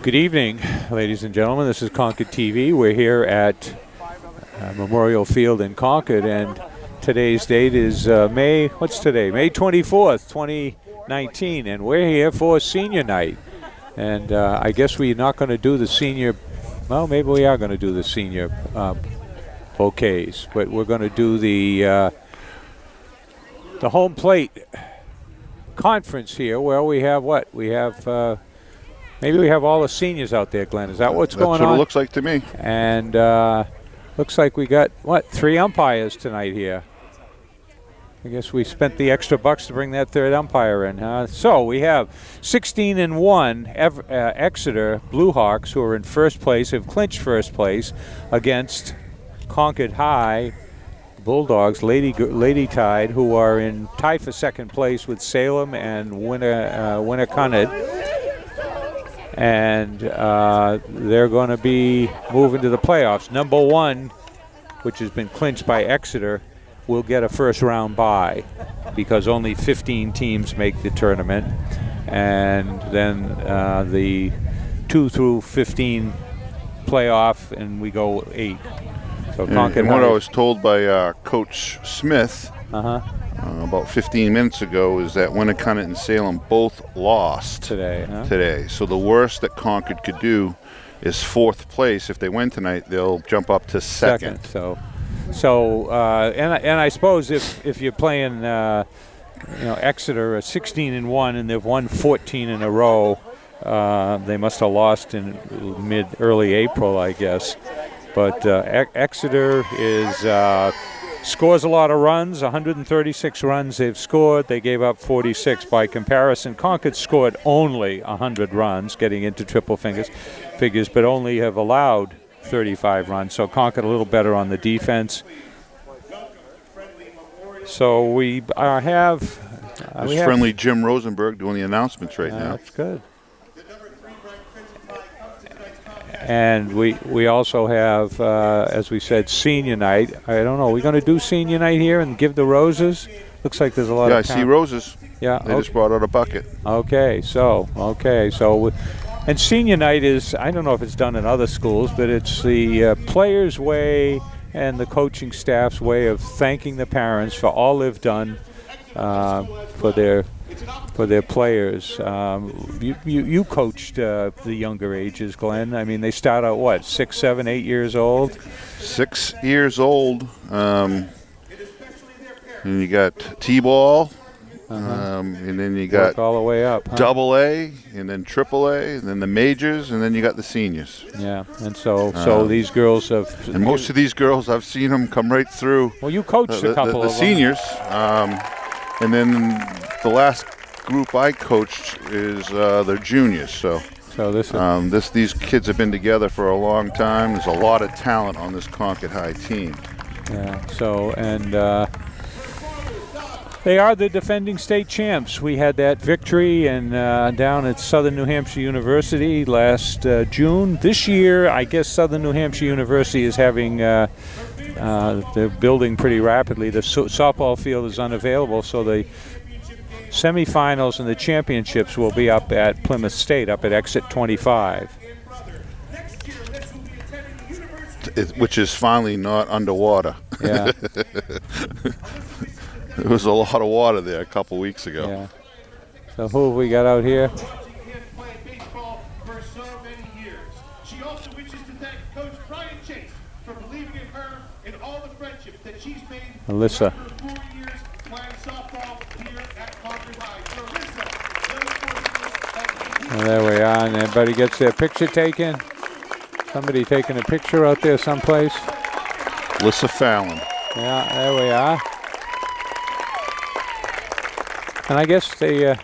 Good evening, ladies and gentlemen. This is ConcordTV. We're here at Memorial Field in Concord, and today's date is what's today? May 24th, 2019, and we're here for Senior Night. And I guess we're not going to do the senior, well, maybe we are going to do the senior bouquets, but we're going to do the home plate conference here, where we have what? We have maybe we have all the seniors out there, Glenn. Is that what's going on? That's what it looks like to me. And looks like we got, what, 3 umpires tonight here. I guess we spent the extra bucks to bring that third umpire in, huh? So we have 16-1 Exeter Bluehawks, who are in first place, have clinched first place against Concord High Bulldogs, Lady Tide, who are in tie for second place with Salem and Winnicott. And they're going to be moving to the playoffs. Number 1, which has been clinched by Exeter, will get a first round bye because only 15 teams make the tournament. And then the 2 through 15 playoff, and we go 8. So Concord. And what I was told by Coach Smith about 15 minutes ago is that Winnicott and Salem both lost today. So the worst that Concord could do is 4th place. If they win tonight, they'll jump up to second. So I suppose if you're playing, Exeter at 16-1 and they've won 14 in a row, they must have lost in early April, I guess. But Exeter is scores a lot of runs, 136 runs they've scored. They gave up 46. By comparison, Concord scored only 100 runs, getting into triple figures, but only have allowed 35 runs. So Concord a little better on the defense. So we have... friendly Jim Rosenberg doing the announcements right now. That's good. And we also have, as we said, Senior Night. I don't know. Are we going to do Senior Night here and give the roses? Looks like there's a lot of... Yeah, I see roses. Yeah. They just brought out a bucket. Okay. So, and Senior Night is, I don't know if it's done in other schools, but it's the players' way and the coaching staff's way of thanking the parents for all they've done for their players. You coached the younger ages, Glenn. I mean, they start out, what, 6, 7, 8 years old? 6 years old. And you got T-ball. And then you got work all the way up, huh? Double A, and then Triple A, and then the majors, and then you got the seniors. Yeah, and so these girls have... And most of these girls, I've seen them come right through. Well, you coached a couple of them. The seniors. And then the last group I coached is their juniors. So these kids have been together for a long time. There's a lot of talent on this Concord High team. Yeah. So they are the defending state champs. We had that victory down at Southern New Hampshire University last June. This year, I guess Southern New Hampshire University is having. They're building pretty rapidly. The softball field is unavailable, so the semifinals and the championships will be up at Plymouth State, up at Exit 25. Which is finally not underwater. Yeah. There was a lot of water there a couple weeks ago. Yeah. So who have we got out here? Alyssa. Well, there we are, and everybody gets their picture taken. Somebody taking a picture out there someplace. Alyssa Fallon. Yeah, there we are. And I guess they're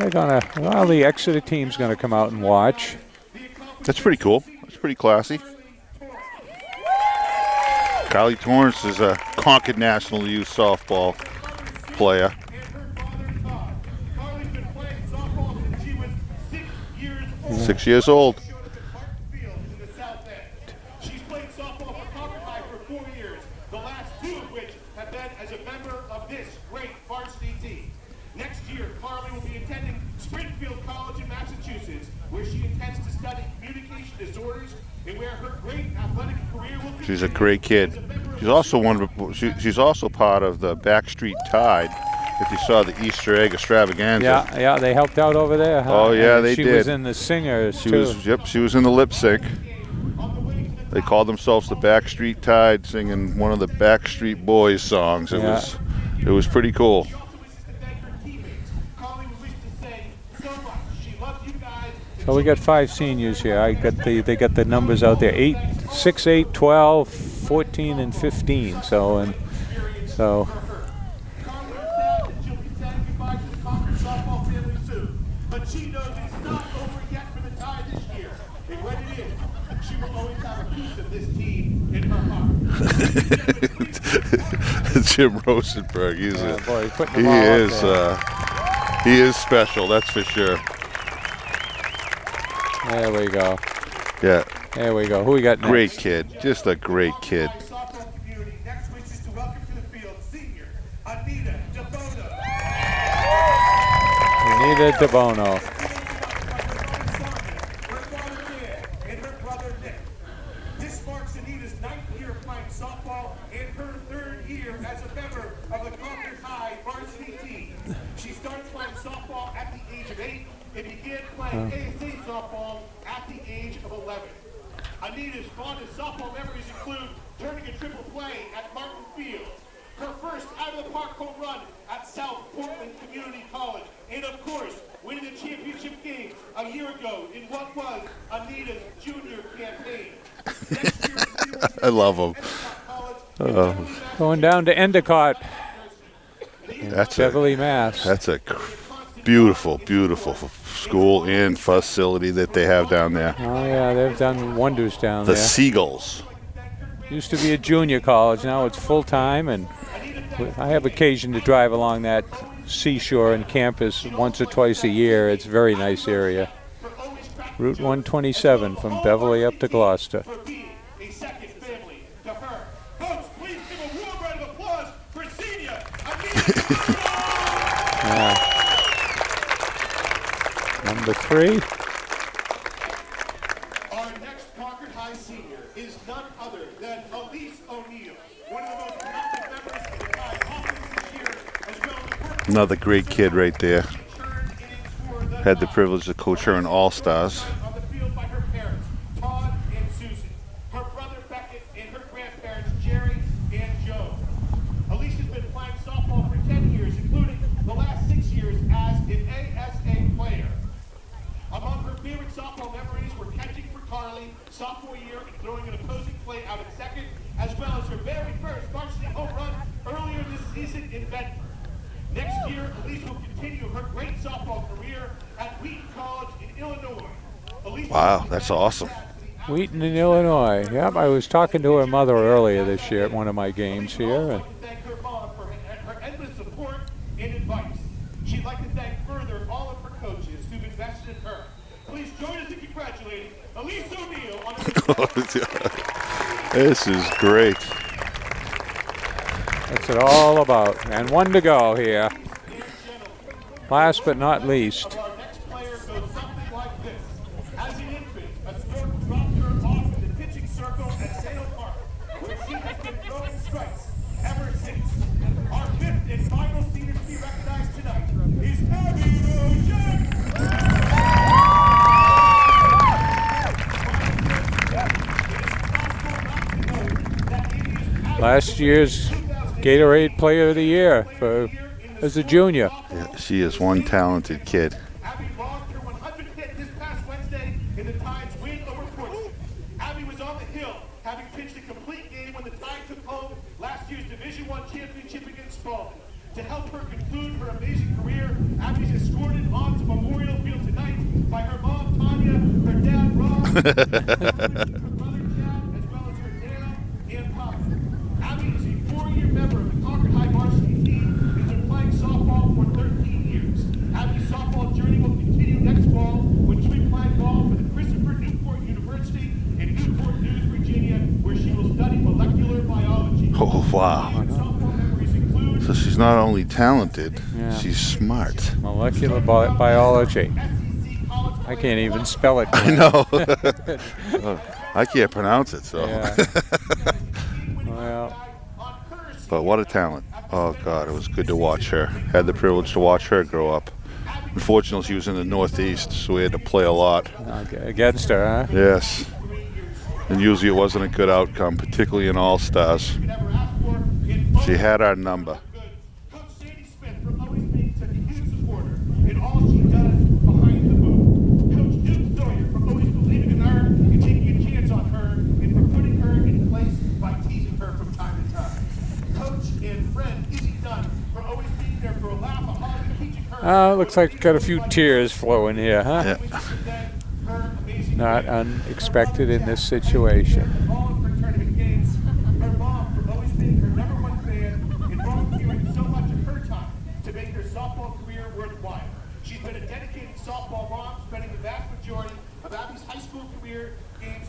gonna. Well, the Exeter team's gonna come out and watch. That's pretty cool. That's pretty classy. Kylie Torrance is a Concord National Youth softball player. Yeah. 6 years old. She's played softball for Concord High for 4 years, the last 2 of which have been as a member of this great varsity team. Next year, Carly will be attending Springfield College in Massachusetts, where she intends to study disorders and where her great athletic career will She's a great kid. She's also she's also part of the Backstreet Tide. If you saw the Easter egg extravaganza. Yeah, they helped out over there. Huh? Oh yeah, and they she did. She was in the singers too. She was in the lip sync. They called themselves the Backstreet Tide, singing one of the Backstreet Boys songs. It was pretty cool. So we got 5 seniors here. They got the numbers out there: 8, 6, 8, 12, 14, and 15. So. But she knows it's not over yet for the Tide this year. And when it is, she will always have a piece of this team in her heart. Jim Rosenberg, he is special, that's for sure. There we go. Yeah. There we go. Who we got next? Great kid, just a great kid. Next wish is to welcome to the field senior Anita DeBono. Anita DeBono. And her brother Nick. This marks Anita's 9th year playing softball and her 3rd year as a member of the Concord High varsity team. She started playing softball at the age of 8 and began playing ASA softball at the age of 11. Anita's fondest softball memories include turning a triple play at Martin Field, her first out-of-the-park home run at South Portland Community College, and of course, winning the championship game a year ago in what was Anita's junior campaign. Next year, I love him. Going down to Endicott. That's Beverly, Mass. That's a beautiful, beautiful school and facility that they have down there. Oh yeah, they've done wonders down there. The Seagulls. Used to be a junior college, now it's full-time, and I have occasion to drive along that seashore and campus once or twice a year. It's a very nice area. Route 127 from Beverly up to Gloucester. For being a second family to her. Folks, please give a warm round of applause for senior Anita. Number 3. Our next Concord High senior is none other than Elise O'Neill, one of the most productive members of the Tide offense this year, as well as Another great kid right there. Had the privilege to coach her in All-Stars. on the field by her parents, Todd and Susan, her brother Beckett, and her grandparents, Jerry and Joe. Elise has been playing softball for 10 years, including the last 6 years as an ASA player. Among her favorite softball memories were catching for Carly sophomore year and throwing an opposing play out at second, as well as her very first varsity home run earlier this season in Bedford. Next year, Elise will continue her great softball career at Wheaton College in Illinois. Elise Wow, that's awesome. Wheaton in Illinois. Yep, I was talking to her mother earlier this year at one of my games here. And thank her mom for her endless support and advice. She'd like to thank further all of her coaches who've invested in her. Please join us in congratulating Elise O'Neill on her This is great. that's it all about. And 1 to go here. Last but not least. Our next player goes something like this. As an infant, a stork dropped her off in the pitching circle at Sale Park, where she has been throwing strikes ever since. Our 5th and final senior to be recognized tonight is Abby Rojan. Last year's Gatorade Player of the Year as a junior. Yeah, she is one talented kid. Abby logged her 100th hit this past Wednesday in the Tide's win over Portsmouth. Abby was on the hill, having pitched a complete game when the Tide took home last year's Division I championship against Spalding. To help her conclude her amazing career, Abby's escorted onto Memorial Field tonight by her mom, Tanya, her dad, Rob, her brother, Chad, as well as her dad and Papa. Abby is a 4-year member of the Concord High varsity team and has been playing softball for 13 years. Abby's softball journey will continue next fall when she will be playing ball for the Christopher Newport University in Newport News, Virginia, where she will study molecular biology. Oh, wow. Softball memories include So she's not only talented, Yeah. she's smart. Molecular biology. SEC College I can't even spell it. I know. I can't pronounce it, so. Yeah. Well. But what a talent. Oh, God, it was good to watch her. Had the privilege to watch her grow up. Unfortunately, she was in the Northeast, so we had to play a lot. Against her, huh? Yes. And usually it wasn't a good outcome, particularly in All-Stars. She had our number. Looks like got a few tears flowing here, huh? Yeah. Not unexpected in this situation. She's been a dedicated softball mom, spending the vast majority of Abby's high school career games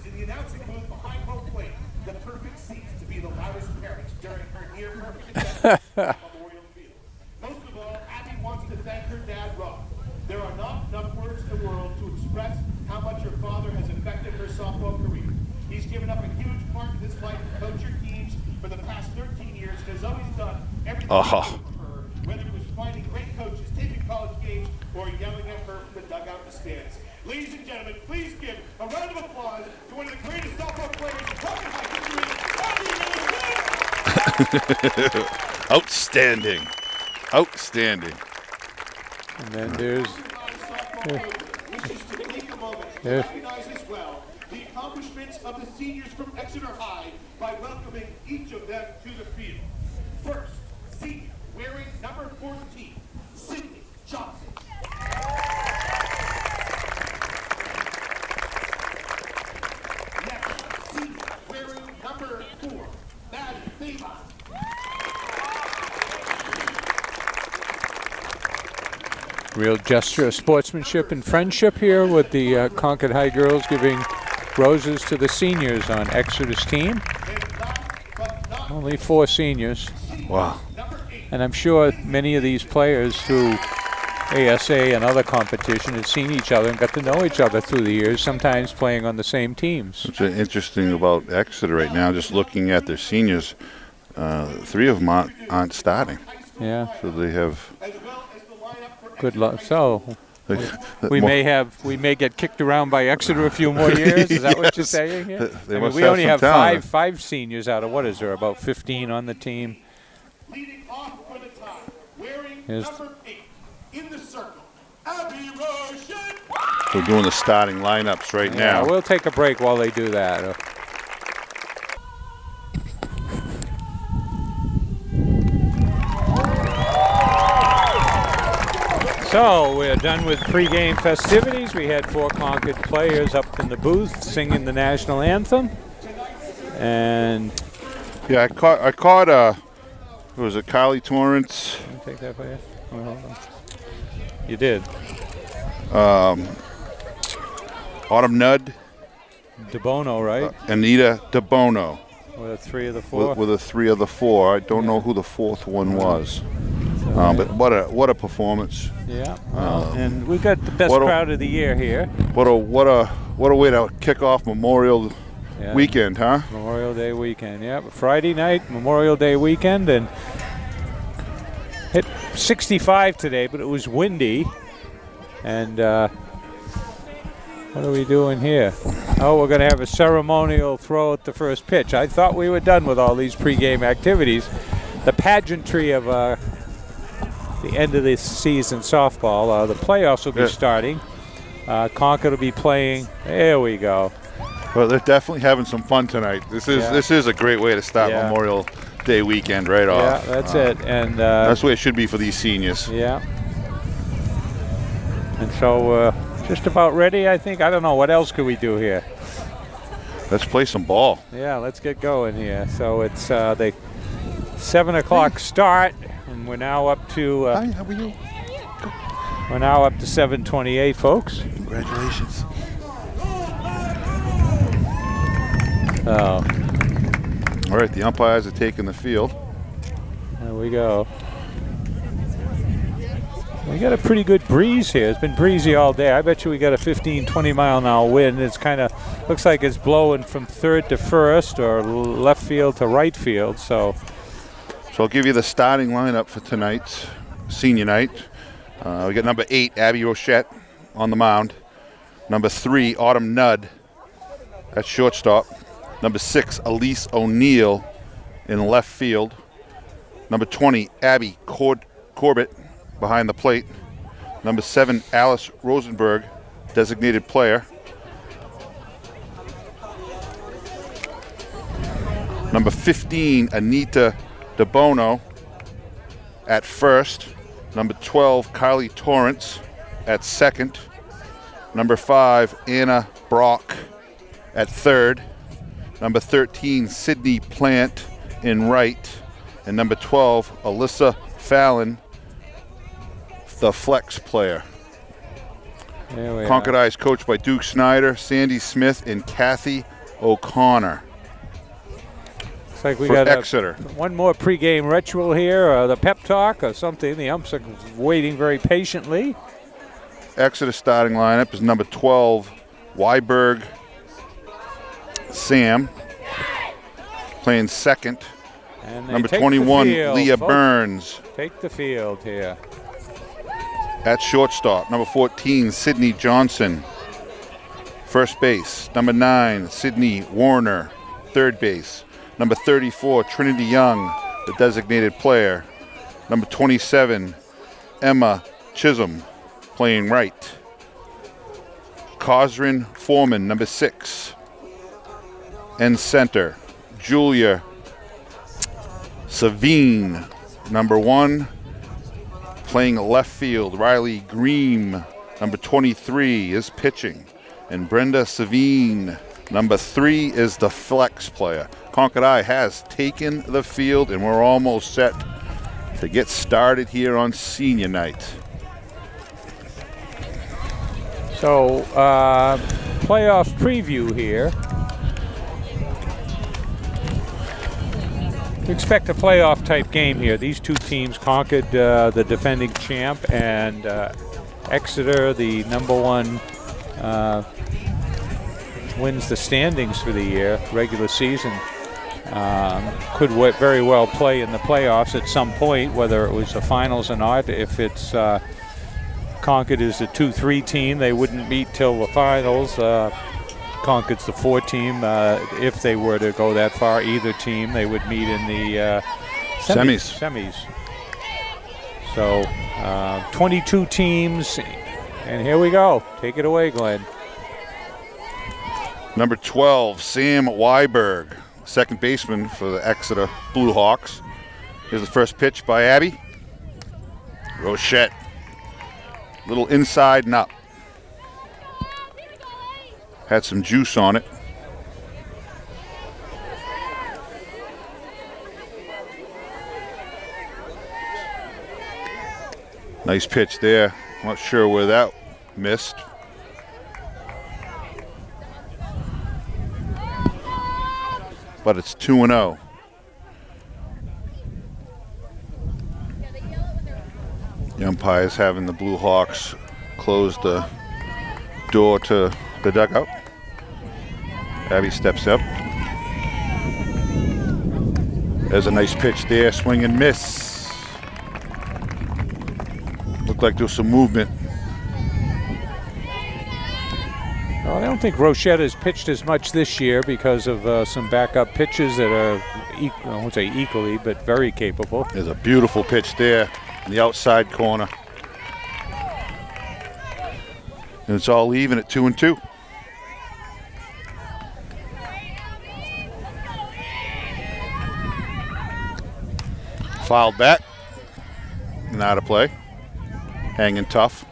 in the announcing booth behind home plate. The perfect seats to be the loudest parents during her near-perfect attendance at Memorial Field. Most of all, Abby wants to thank her dad, Rob. There are not enough words in the world to express how much her father has affected her softball career. He's given up a huge part of his life to coach your teams for the past 13 years and has always done everything for her, whether it was finding great coaches, taking college games, or yelling at her from the dugout in the stands. Ladies and gentlemen, please give a round of applause to one of the greatest softball players in Concord High history, Abby. Outstanding. Outstanding. And then there's wishes to take a moment to recognize as well the accomplishments of the seniors from Exeter High by welcoming each of them to the field. First, senior wearing number 14, Sydney Johnson. Next, senior wearing number 4, Maddie Thema. real gesture of sportsmanship and friendship here with the Concord High girls giving roses to the seniors on Exeter's team. Only 4 seniors. Wow. And I'm sure many of these players through ASA and other competition have seen each other and got to know each other through the years, sometimes playing on the same teams. What's interesting about Exeter right now, just looking at their seniors, 3 of them aren't starting. Yeah. So they have good luck. So we may get kicked around by Exeter a few more years. Is that what you're saying here? We only have five seniors out of what is there, about 15 on the team. Leading off for the tie, wearing number 8 in the circle, Abby Roshan. We're doing the starting lineups right now. We'll take a break while they do that. So we're done with pregame festivities. We had 4 Concord players up in the booth singing the national anthem. And yeah, I caught was it Kylie Torrance? Can I take that for you? Oh, hold on. You did. Autumn Nudd. DeBono, right? Anita DeBono. With a 3 of the 4. With a 3 of the 4. I don't know who the 4th one was. But what a performance! Yeah, and we've got the best crowd of the year here. What a way to kick off Memorial weekend, huh? Memorial Day weekend, yeah. Friday night, Memorial Day weekend, and hit 65 today, but it was windy. And what are we doing here? Oh, we're going to have a ceremonial throw at the first pitch. I thought we were done with all these pregame activities. The pageantry of the end of this season softball. The playoffs will be starting. Concord will be playing. There we go. Well, they're definitely having some fun tonight. This is a great way to start Memorial Day weekend right off. Yeah, that's it. And that's the way it should be for these seniors. Yeah. And so just about ready, I think. I don't know. What else could we do here? Let's play some ball. Yeah, let's get going here. So it's the 7 o'clock start. And we're now up to. Hi, how are you? We're now up to 7:28, folks. Congratulations. Oh. All right, the umpires are taking the field. There we go. We got a pretty good breeze here. It's been breezy all day. I bet you we got a 15, 20 mile an hour wind. It's kind of looks like it's blowing from third to first or left field to right field. So I'll give you the starting lineup for tonight's senior night. We got number 8, Abby Rochette on the mound. Number 3, Autumn Nudd at shortstop. Number 6, Elise O'Neill in left field. Number 20, Abby Corbett behind the plate. Number 7, Alice Rosenberg, designated player. Number 15, Anita DeBono at first. Number 12, Carly Torrance at second. Number 5, Anna Brock at third. Number 13, Sydney Plant in right. And number 12, Alyssa Fallon, the flex player. Concord is coached by Duke Snyder, Sandy Smith, and Kathy O'Connor. Looks like we for got Exeter. One more pregame ritual here, the pep talk or something. The umps are waiting very patiently. Exeter starting lineup is number 12, Weiberg Sam, playing second. And number 21, field, Leah folks. Burns. Take the field here. At shortstop, number 14, Sydney Johnson. First base, number 9, Sydney Warner. Third base, number 34, Trinity Young, the designated player. Number 27, Emma Chisholm, playing right. Cosrin Foreman, number 6. And center, Julia Savine, number 1. Playing left field, Riley Green, number 23, is pitching. And Brenda Savine, number 3, is the flex player. Concord has taken the field, and we're almost set to get started here on senior night. So, playoff preview here. We expect a playoff type game here. These two teams, Concord, the defending champ, and Exeter, the number 1, wins the standings for the year, regular season. Could very well play in the playoffs at some point, whether it was the finals or not. If it's Concord is a 2-3 team, they wouldn't meet till the finals. Concord's the 4 team. If they were to go that far, either team, they would meet in the semis. So 22 teams, and here we go. Take it away, Glenn. Number 12, Sam Weiberg, second baseman for the Exeter Blue Hawks. Here's the first pitch by Abby Rochette. Little inside and up. Had some juice on it. Nice pitch there. Not sure where that missed. But it's 2-0. The umpire's having the Blue Hawks close the door to the dugout. Abby steps up. There's a nice pitch there, swing and miss. Looked like there was some movement. Well, I don't think Rochette has pitched as much this year because of some backup pitches that are, I won't say equally, but very capable. There's a beautiful pitch there in the outside corner. And it's all even at 2-2. Fouled back. And out of play. Hanging tough.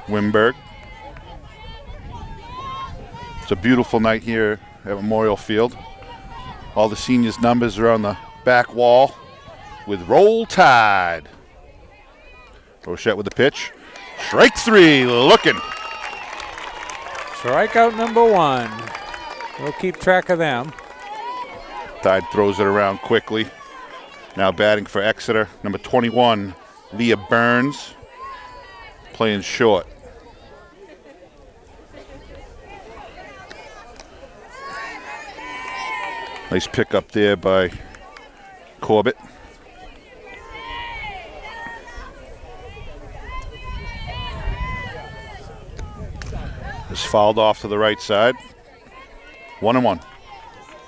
Wimberg. It's a beautiful night here at Memorial Field. All the seniors' numbers are on the back wall with Roll Tide. Rochette with the pitch. Strike 3, looking. Strikeout number 1. We'll keep track of them. Tide throws it around quickly. Now batting for Exeter, number 21, Leah Burns playing short. Nice pick up there by Corbett. Is fouled off to the right side. 1-1.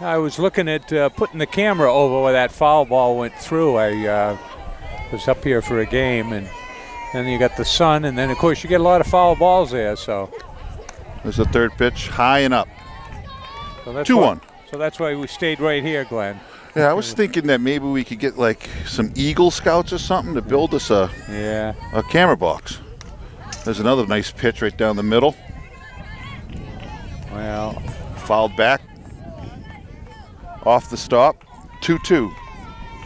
I was looking at putting the camera over where that foul ball went through. I was up here for a game, and then you got the sun, and then of course you get a lot of foul balls there. So there's the third pitch, high and up. So that's 2-1. So that's why we stayed right here, Glenn. Yeah, I was thinking that maybe we could get like some Eagle Scouts or something to build us a camera box. There's another nice pitch right down the middle. Well, fouled back. Off the stop. 2-2.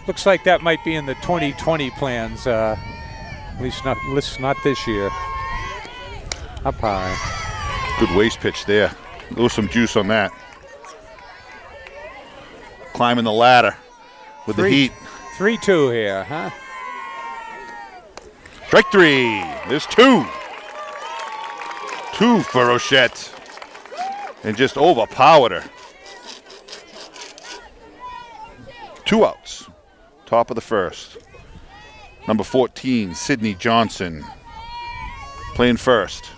Looks like that might be in the 2020 plans. At least not this year. Up high. Good waist pitch there. A little some juice on that. Climbing the ladder with the heat. 3-2 here, huh? Strike 3. There's 2. 2 for Rochette. And just overpowered her. 2 outs. Top of the first. Number 14, Sydney Johnson, playing first.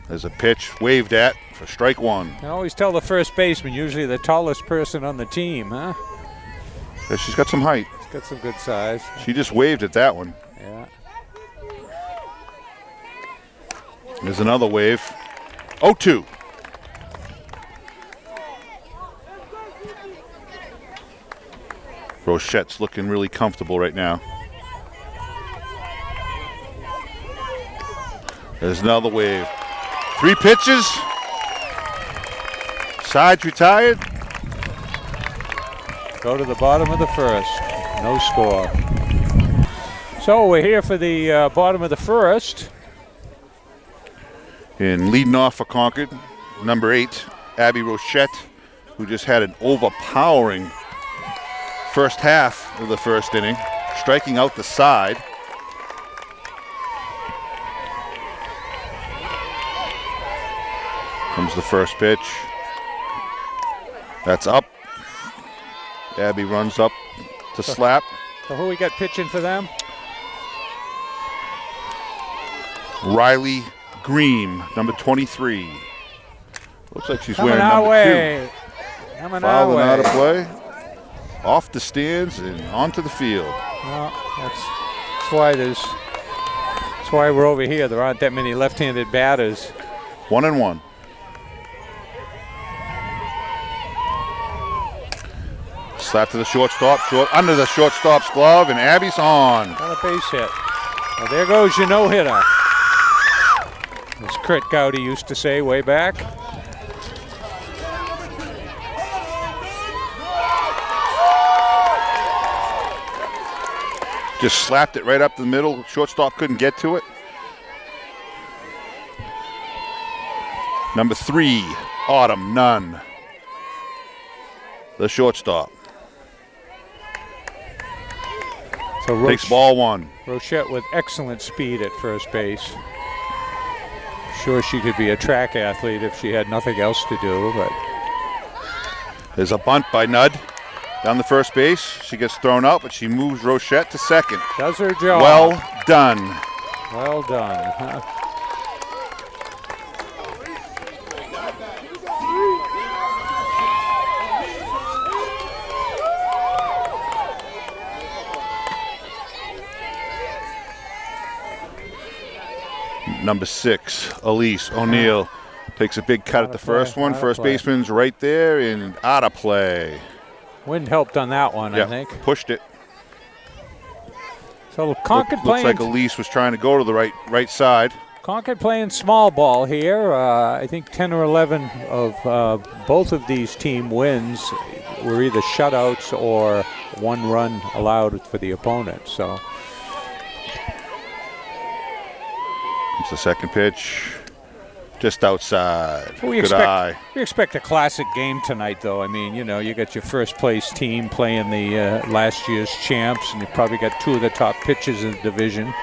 There's a pitch waved at for strike 1. I always tell the first baseman, usually the tallest person on the team, huh? Yeah, she's got some height. She's got some good size. She just waved at that one. Yeah. There's another wave. 0-2. Rochette's looking really comfortable right now. There's another wave. 3 pitches. Sides retired. Go to the bottom of the first. No score. So we're here for the bottom of the first. And leading off for Concord, number 8, Abby Rochette, who just had an overpowering first half of the first inning, striking out the side. Comes the first pitch. That's up. Abby runs up to slap. So who we got pitching for them? Riley Green, number 23. Looks like she's Coming wearing our number way. 2. Coming Fouled our way. out of play. Off the stands and onto the field. Well, that's why we're over here. There aren't that many left-handed batters. 1-1. Slap to the shortstop, under the shortstop's glove, and Abby's on. Got a base hit. Well, there goes your no-hitter. As Kurt Gowdy used to say way back. Just slapped it right up the middle. Shortstop couldn't get to it. Number 3, Autumn Nunn, the shortstop. So Takes ball 1. Rochette with excellent speed at first base. Sure, she could be a track athlete if she had nothing else to do, but there's a bunt by Nudd down the first base. She gets thrown out, but she moves Rochette to second. Does her job. Well done. Well done. Huh? Number 6, Elise O'Neill, takes a big cut at the first one. First baseman's right there and out of play. Wind helped on that one, I think. Pushed it. So Concord looks like Elise was trying to go to the right side. Concord playing small ball here. I think 10 or 11 of both of these team wins were either shutouts or 1 run allowed for the opponent. So it's the second pitch. Just outside. We expect a classic game tonight, though. I mean, you know, you got your first place team playing the last year's champs, and you probably got two of the top pitchers in the division.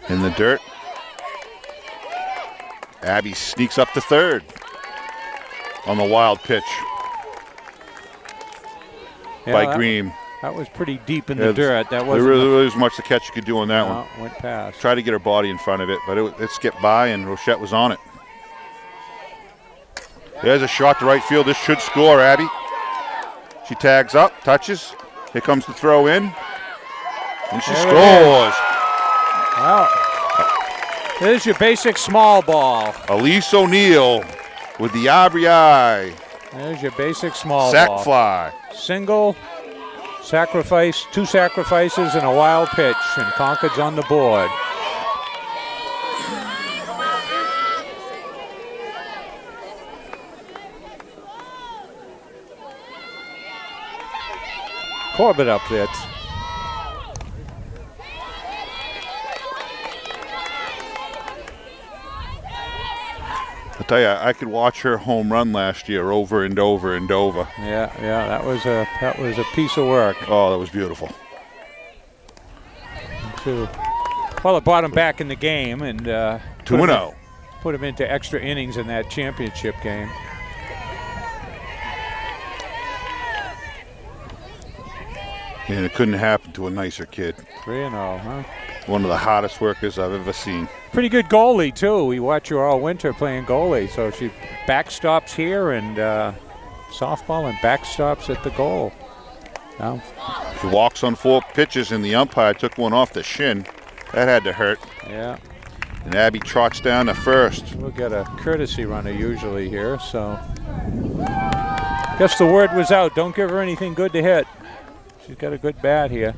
In the dirt. Abby sneaks up to third on the wild pitch by Green. That was pretty deep in the dirt. That wasn't there really was much the catcher could do on that one. Went past. Tried to get her body in front of it, but it skipped by, and Rochette was on it. There's a shot to right field. This should score, Abby. She tags up, touches. Here comes the throw in, and she scores. Wow. There's your basic small ball. Elise O'Neill with the RBI. There's your basic small ball. Sack fly. Single, sacrifice, 2 sacrifices, and a wild pitch, and Concord's on the board. Corbett up there. I tell you, I could watch her home run last year over and over and over. Yeah, that was a piece of work. Oh, that was beautiful. Well, it brought him back in the game and 2-0. Put him into extra innings in that championship game. And it couldn't happen to a nicer kid. 3-0, huh? One of the hardest workers I've ever seen. Pretty good goalie, too. We watch her all winter playing goalie. So she backstops here and softball and backstops at the goal. Now, she walks on 4 pitches and the umpire took one off the shin. That had to hurt. Yeah. And Abby trots down to first. We'll get a courtesy runner usually here, so. Guess the word was out. Don't give her anything good to hit. She's got a good bat here.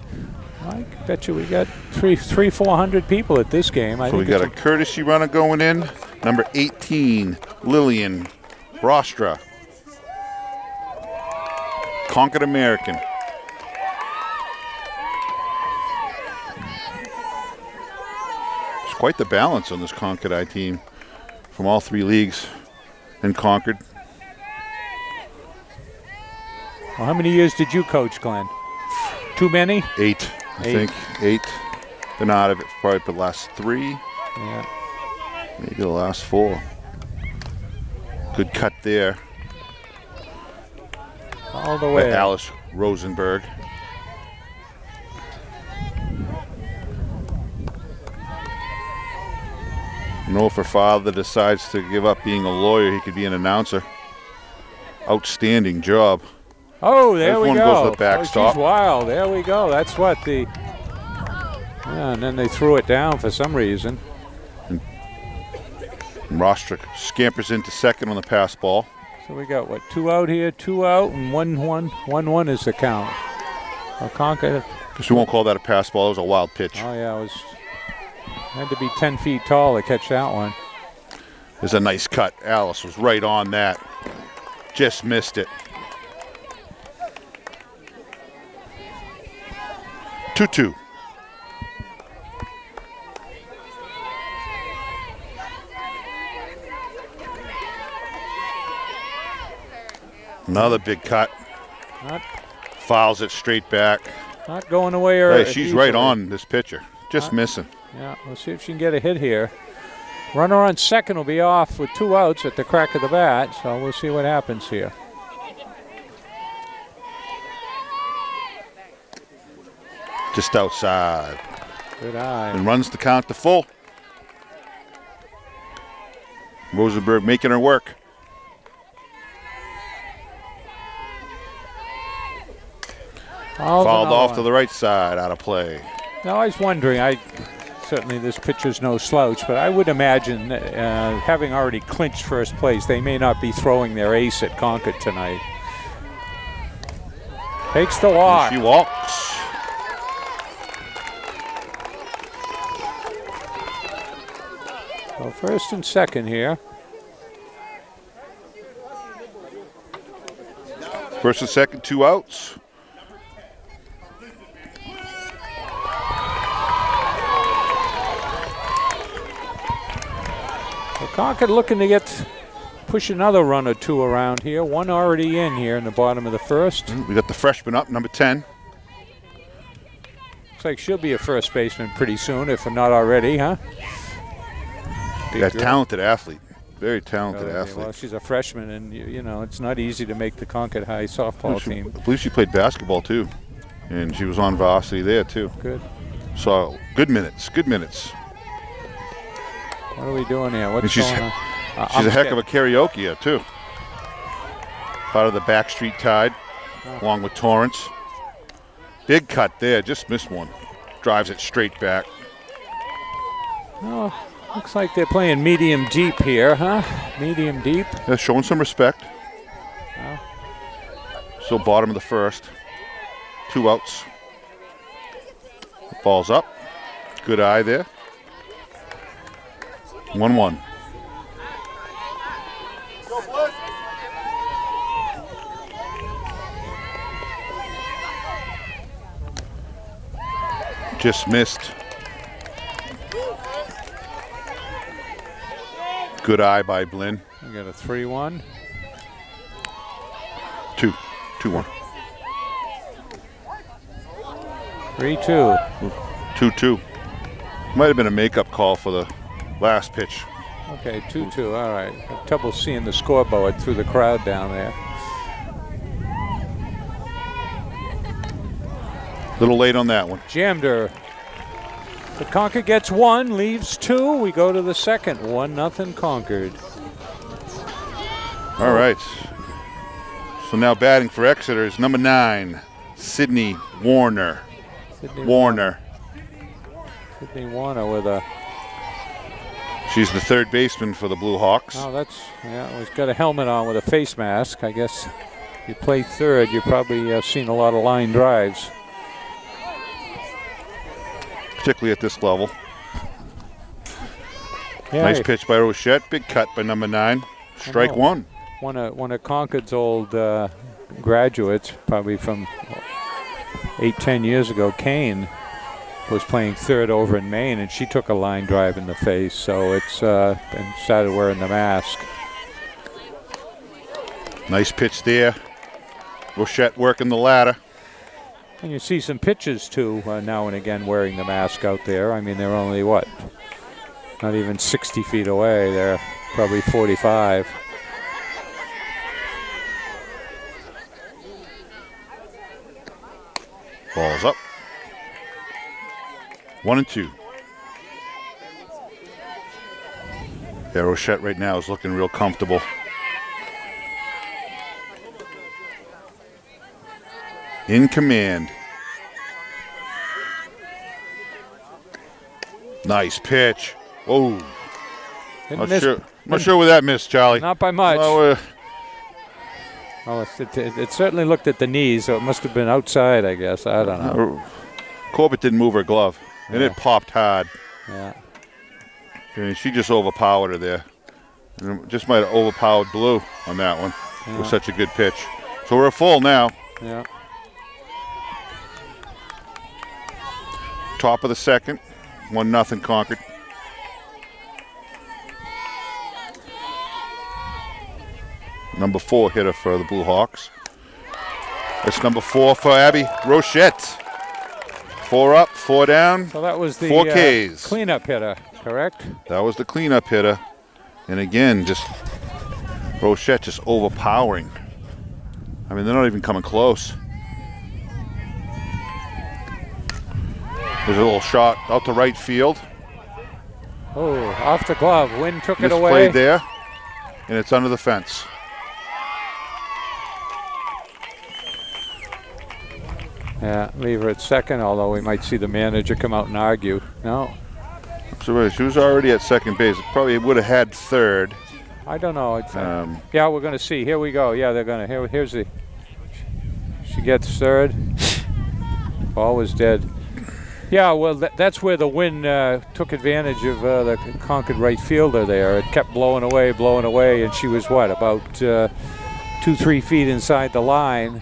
I bet you we got 400 people at this game. So we got a courtesy runner going in. Number 18, Lillian Rostra. Concord American. It's quite the balance on this Concord I team from all 3 leagues in Concord. Well, how many years did you coach, Glenn? Too many? 8. I think 8. Been out of it for probably the last 3. Yeah. Maybe the last 4. Good cut there. All the way. By Alice Rosenberg. You know, if her father decides to give up being a lawyer, he could be an announcer. Outstanding job. Oh, there we go. One goes to the backstop. She's wild. There we go. That's what the. Yeah, and then they threw it down for some reason. And Rostrick scampers into second on the pass ball. So we got what, 2 out here, 2 out, and 1-1. 1-1 is the count. Concord. Because we won't call that a pass ball. It was a wild pitch. Oh yeah, had to be 10 feet tall to catch that one. There's a nice cut. Alice was right on that. Just missed it. 2-2. Another big cut. Fouls it straight back. Not going away. Hey, she's right on this pitcher. Just missing. Yeah, we'll see if she can get a hit here. Runner on second will be off with 2 outs at the crack of the bat, so we'll see what happens here. Just outside. Good eye. And runs the count to full. Rosenberg making her work. Fouled off to the right side, out of play. Now I was wondering, certainly this pitcher's no slouch, but I would imagine having already clinched first place, they may not be throwing their ace at Concord tonight. Takes the walk. And she walks. So first and second here. First and second, 2 outs. So Concord looking to push another run or two around here. One already in here in the bottom of the first. We got the freshman up, number 10. Looks like she'll be a first baseman pretty soon, if not already, huh? Yeah, talented athlete. Very talented athlete. Well, she's a freshman, and you know it's not easy to make the Concord High softball team. I believe she played basketball too, and she was on varsity there too. Good. So good minutes. Good minutes. What are we doing here? What's going on? She's a heck of a karaoke too. Part of the Backstreet Tide, along with Torrance. Big cut there, just missed one. Drives it straight back. Oh, looks like they're playing medium deep here, huh? Medium deep. Yeah, showing some respect. So bottom of the first. 2 outs. Ball's up. Good eye there. 1-1. Just missed. Good eye by Blinn. We got a 3-1. 2-1. 3-2. 2-2. Might have been a makeup call for the last pitch. Okay, 2-2. All right. Have trouble seeing the scoreboard through the crowd down there. Little late on that one. Jammed her. But Concord gets 1, leaves 2. We go to the second. 1-0 Concord. All right. So now batting for Exeter is number 9, Sydney Warner. Sydney Warner with a... She's the third baseman for the Blue Hawks. Oh, that's... Yeah, he's got a helmet on with a face mask. I guess if you play third, you've probably seen a lot of line drives. Particularly at this level. Yeah, nice pitch by Rochette. Big cut by number 9. Strike 1. One of Concord's old graduates, probably from 8-10 years ago, Kane, was playing third over in Maine, and she took a line drive in the face. So it's and started wearing the mask. Nice pitch there. Rochette working the ladder. And you see some pitchers, too, now and again wearing the mask out there. I mean, they're only, what, not even 60 feet away. They're probably 45. Ball's up. 1-2. Yeah, Rochette right now is looking real comfortable. In command. Nice pitch. Whoa. Not sure where that missed, Charlie. Not by much. Well, it certainly looked at the knees, so it must have been outside, I guess. I don't know. Corbett didn't move her glove, and it popped hard. Yeah. I mean, she just overpowered her there. And just might have overpowered Blue on that one. It was such a good pitch. So we're full now. Yeah. Top of the second. 1-0 Concord. Number 4 hitter for the Blue Hawks. It's number 4 for Abby Rochette. 4 up, 4 down. So that was the 4 Ks. Cleanup hitter, correct? That was the cleanup hitter. And again, just Rochette just overpowering. I mean, they're not even coming close. There's a little shot out to right field. Oh, off the glove. Wind took it away. Misplayed there, and it's under the fence. Yeah, leave her at second, although we might see the manager come out and argue. No. So she was already at second base. Probably would have had third. I don't know. Yeah, we're going to see. Here we go. Yeah, they're going to. Here's the. She gets third. Ball was dead. Yeah, well, that's where the wind took advantage of the Concord right fielder there. It kept blowing away, and she was, what, about 2-3 feet inside the line.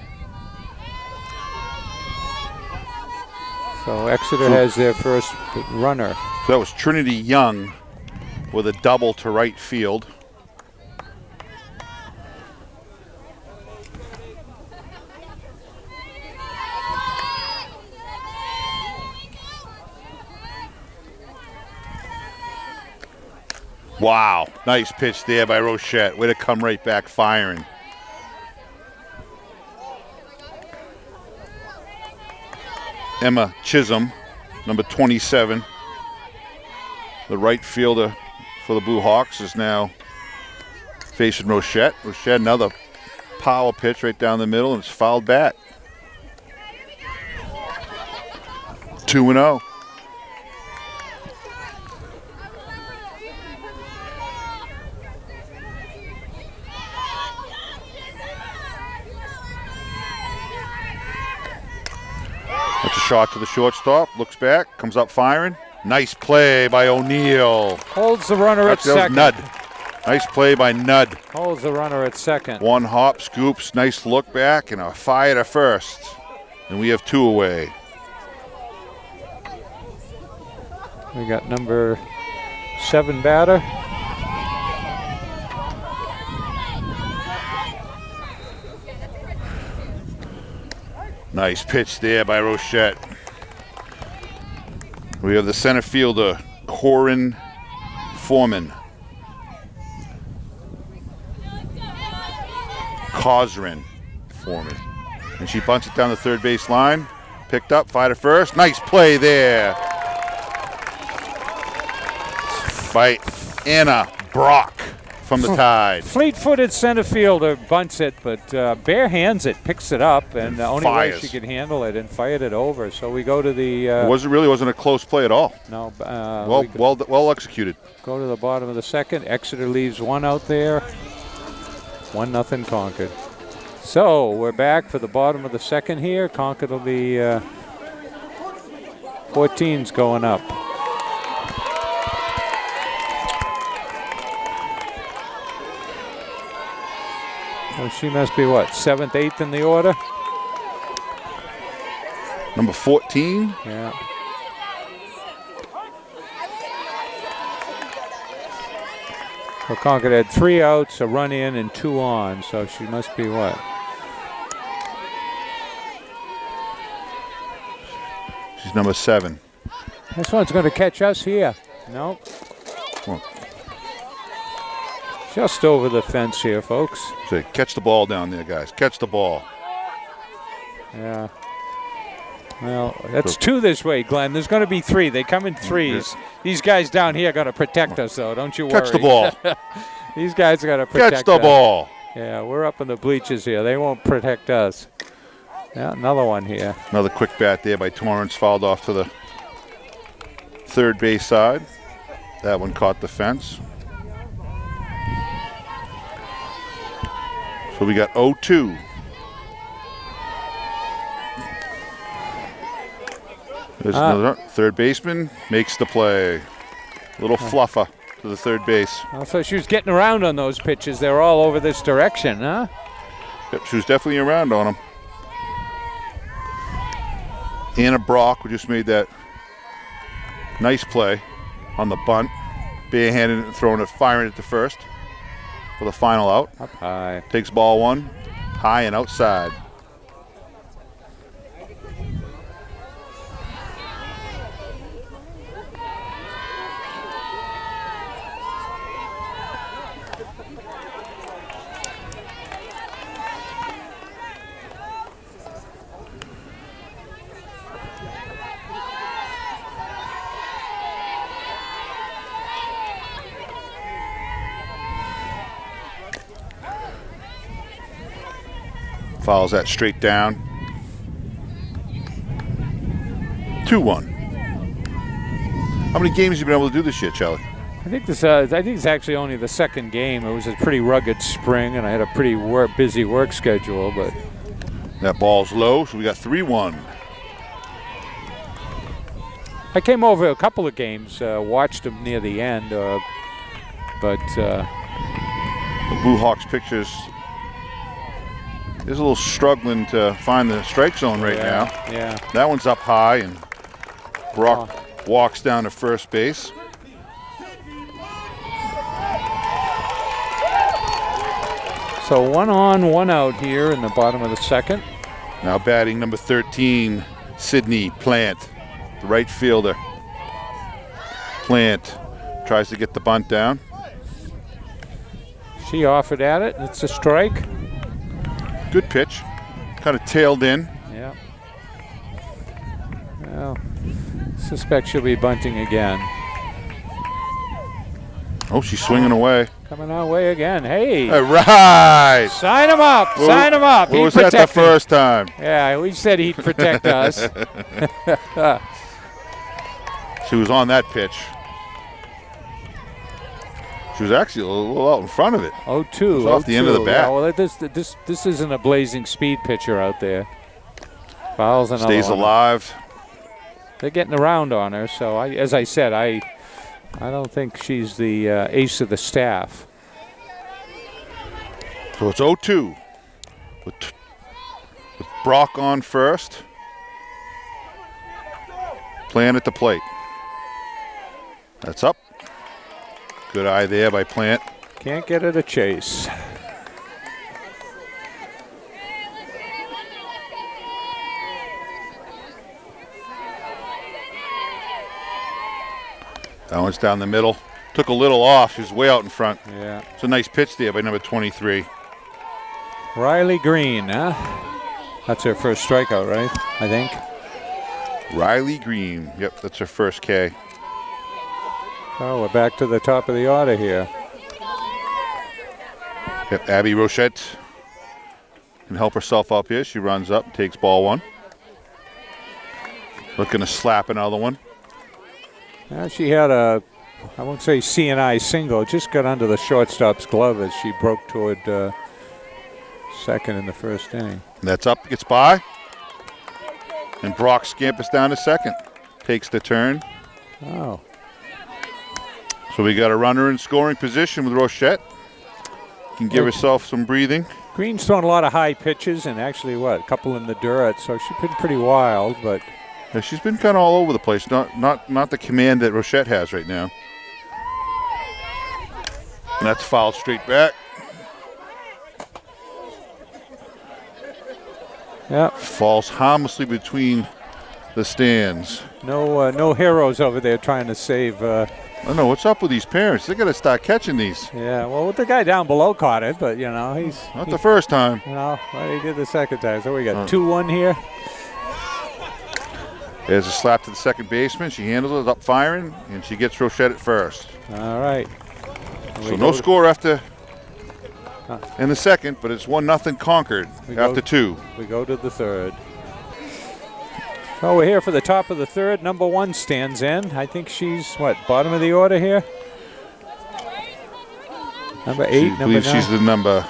So Exeter has their first runner. So that was Trinity Young with a double to right field. Wow, nice pitch there by Rochette. Way to come right back firing. Emma Chisholm, number 27, the right fielder for the Blue Hawks, is now facing Rochette. Rochette, another power pitch right down the middle, and it's fouled back. 2-0. That's a shot to the shortstop. Looks back, comes up firing. Nice play by O'Neill. Holds the runner at second. That was Nudd. Nice play by Nudd. Holds the runner at second. One hop, scoops, nice look back, and a fire to first. And we have 2 away. We got number 7 batter. Nice pitch there by Rochette. We have the center fielder, Corin Foreman. Cosrin Foreman. And she bunts it down the third base line. Picked up, fire to first. Nice play there by Anna Brock from the Tide. Fleet-footed center fielder bunts it, but bare hands it, picks it up, and the only way she could handle it, and fired it over. So we go to the. It wasn't a close play at all. No. Well executed. Go to the bottom of the second. Exeter leaves 1 out there. 1-0 Concord. So we're back for the bottom of the second here. Concord will be 14's going up. So she must be what, 7th, 8th in the order? Number 14? Yeah. So Concord had 3 outs, a run in, and 2 on. So she must be what? She's number 7. This one's going to catch us here. Nope. Well, just over the fence here, folks. so catch the ball down there, guys. Catch the ball. Yeah. Well, that's 2 this way, Glenn. There's going to be 3. They come in 3s. These guys down here are going to protect us, though. Don't you worry. Catch the ball. These guys are going to protect us. Catch the ball. Yeah, we're up in the bleachers here. They won't protect us. Yeah, another one here. Another quick bat there by Torrance, fouled off to the third base side. That one caught the fence. So we got 0-2. There's another third baseman, makes the play. Little fluffer to the third base. So she was getting around on those pitches. They were all over this direction, huh? Yep, she was definitely around on them. Anna Brock, who just made that nice play on the bunt. Barehanded and throwing it, firing it to first for the final out. Up high. Takes ball 1, high and outside. Fouls that straight down. 2-1. How many games have you been able to do this year, Charlie? I think it's actually only the second game. It was a pretty rugged spring, and I had a pretty busy work schedule. But that ball's low, so we got 3-1. I came over a couple of games, watched them near the end, but the Blue Hawks pictures is a little struggling to find the strike zone right now. Yeah. That one's up high, and Brock walks down to first base. So 1 on, 1 out here in the bottom of the second. Now batting number 13, Sydney Plant, the right fielder. Plant tries to get the bunt down. She offered at it. It's a strike. Good pitch. Kind of tailed in. Yeah. Well, suspect she'll be bunting again. Oh, she's swinging away. Coming our way again. Hey. All right. Sign him up. Sign him up. What was that the first time? Yeah, we said he'd protect us. She was on that pitch. She was actually a little out in front of it. 0-2. Off the end of the bat. Yeah, well, this isn't a blazing speed pitcher out there. Fouls another Stays one. alive. They're getting around on her, so as I said, I don't think she's the ace of the staff. So it's 0-2 with Brock on first. Plant at the plate. That's up. Good eye there by Plant. Can't get her to chase. That one's down the middle. Took a little off. She was way out in front. Yeah. It's a nice pitch there by number 23. Riley Green, huh? That's her first strikeout, right? I think. Riley Green. Yep, that's her first K. Oh, we're back to the top of the order here. Yep, Abby Rochette can help herself up here. She runs up, takes ball one. Looking to slap another one. She had a, I won't say CNI single, just got under the shortstop's glove as she broke toward second in the first inning. That's up, gets by. And Brock scampers down to second. Takes the turn. Oh. So we got a runner in scoring position with Rochette. Can give herself some breathing. Green's thrown a lot of high pitches and actually, a couple in the dirt, so she's been pretty wild, but. Yeah, she's been kind of all over the place. Not the command that Rochette has right now. And that's fouled straight back. Yeah. Falls harmlessly between the stands. No heroes over there trying to save. I don't know what's up with these parents. They got to start catching these. Yeah, well, the guy down below caught it, but he's not the first time. Well, he did the second time. So we got 2-1 here. There's a slap to the second baseman. She handles it up firing, and she gets Rochette at first. All right. So no score after in the second, but it's 1-0 Concord after 2. We go to the third. So we're here for the top of the third. Number 1 stands in. I think she's, bottom of the order here? Number 8, number 9? She's the number,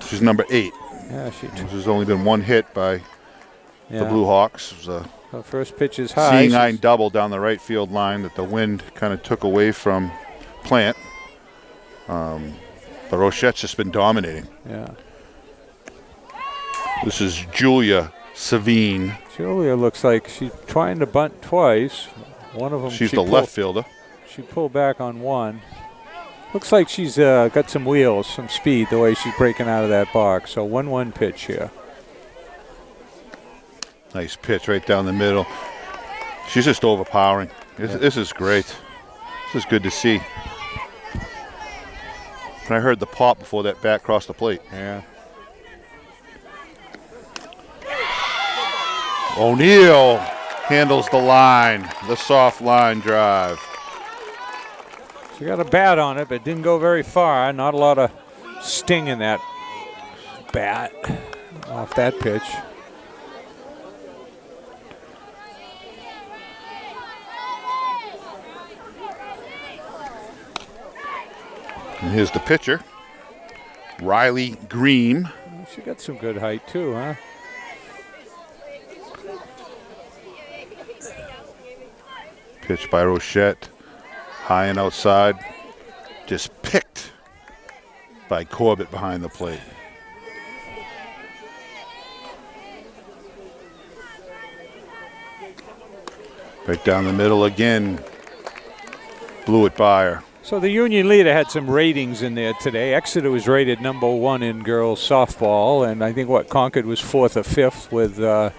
she's number 8. Yeah, There's only been one hit by the Blue Hawks. It was the first pitch is high. Seeing eye double down the right field line that the wind kind of took away from Plant. But Rochette's just been dominating. Yeah. This is Julia Savine. Julia looks like she's trying to bunt twice. One of them. She's the left fielder. She pulled back on one. Looks like she's got some wheels, some speed, the way she's breaking out of that box. So 1-1 pitch here. Nice pitch right down the middle. She's just overpowering. This is great. This is good to see. And I heard the pop before that bat crossed the plate. Yeah. O'Neill handles the line, the soft line drive. She got a bat on it, but didn't go very far. Not a lot of sting in that bat off that pitch. And here's the pitcher, Riley Green. She got some good height too, huh? Pitch by Rochette, high and outside, just picked by Corbett behind the plate. Right down the middle again, blew it by her. So the Union Leader had some ratings in there today. Exeter was rated #1 in girls softball, and I think Concord was 4th or 5th with I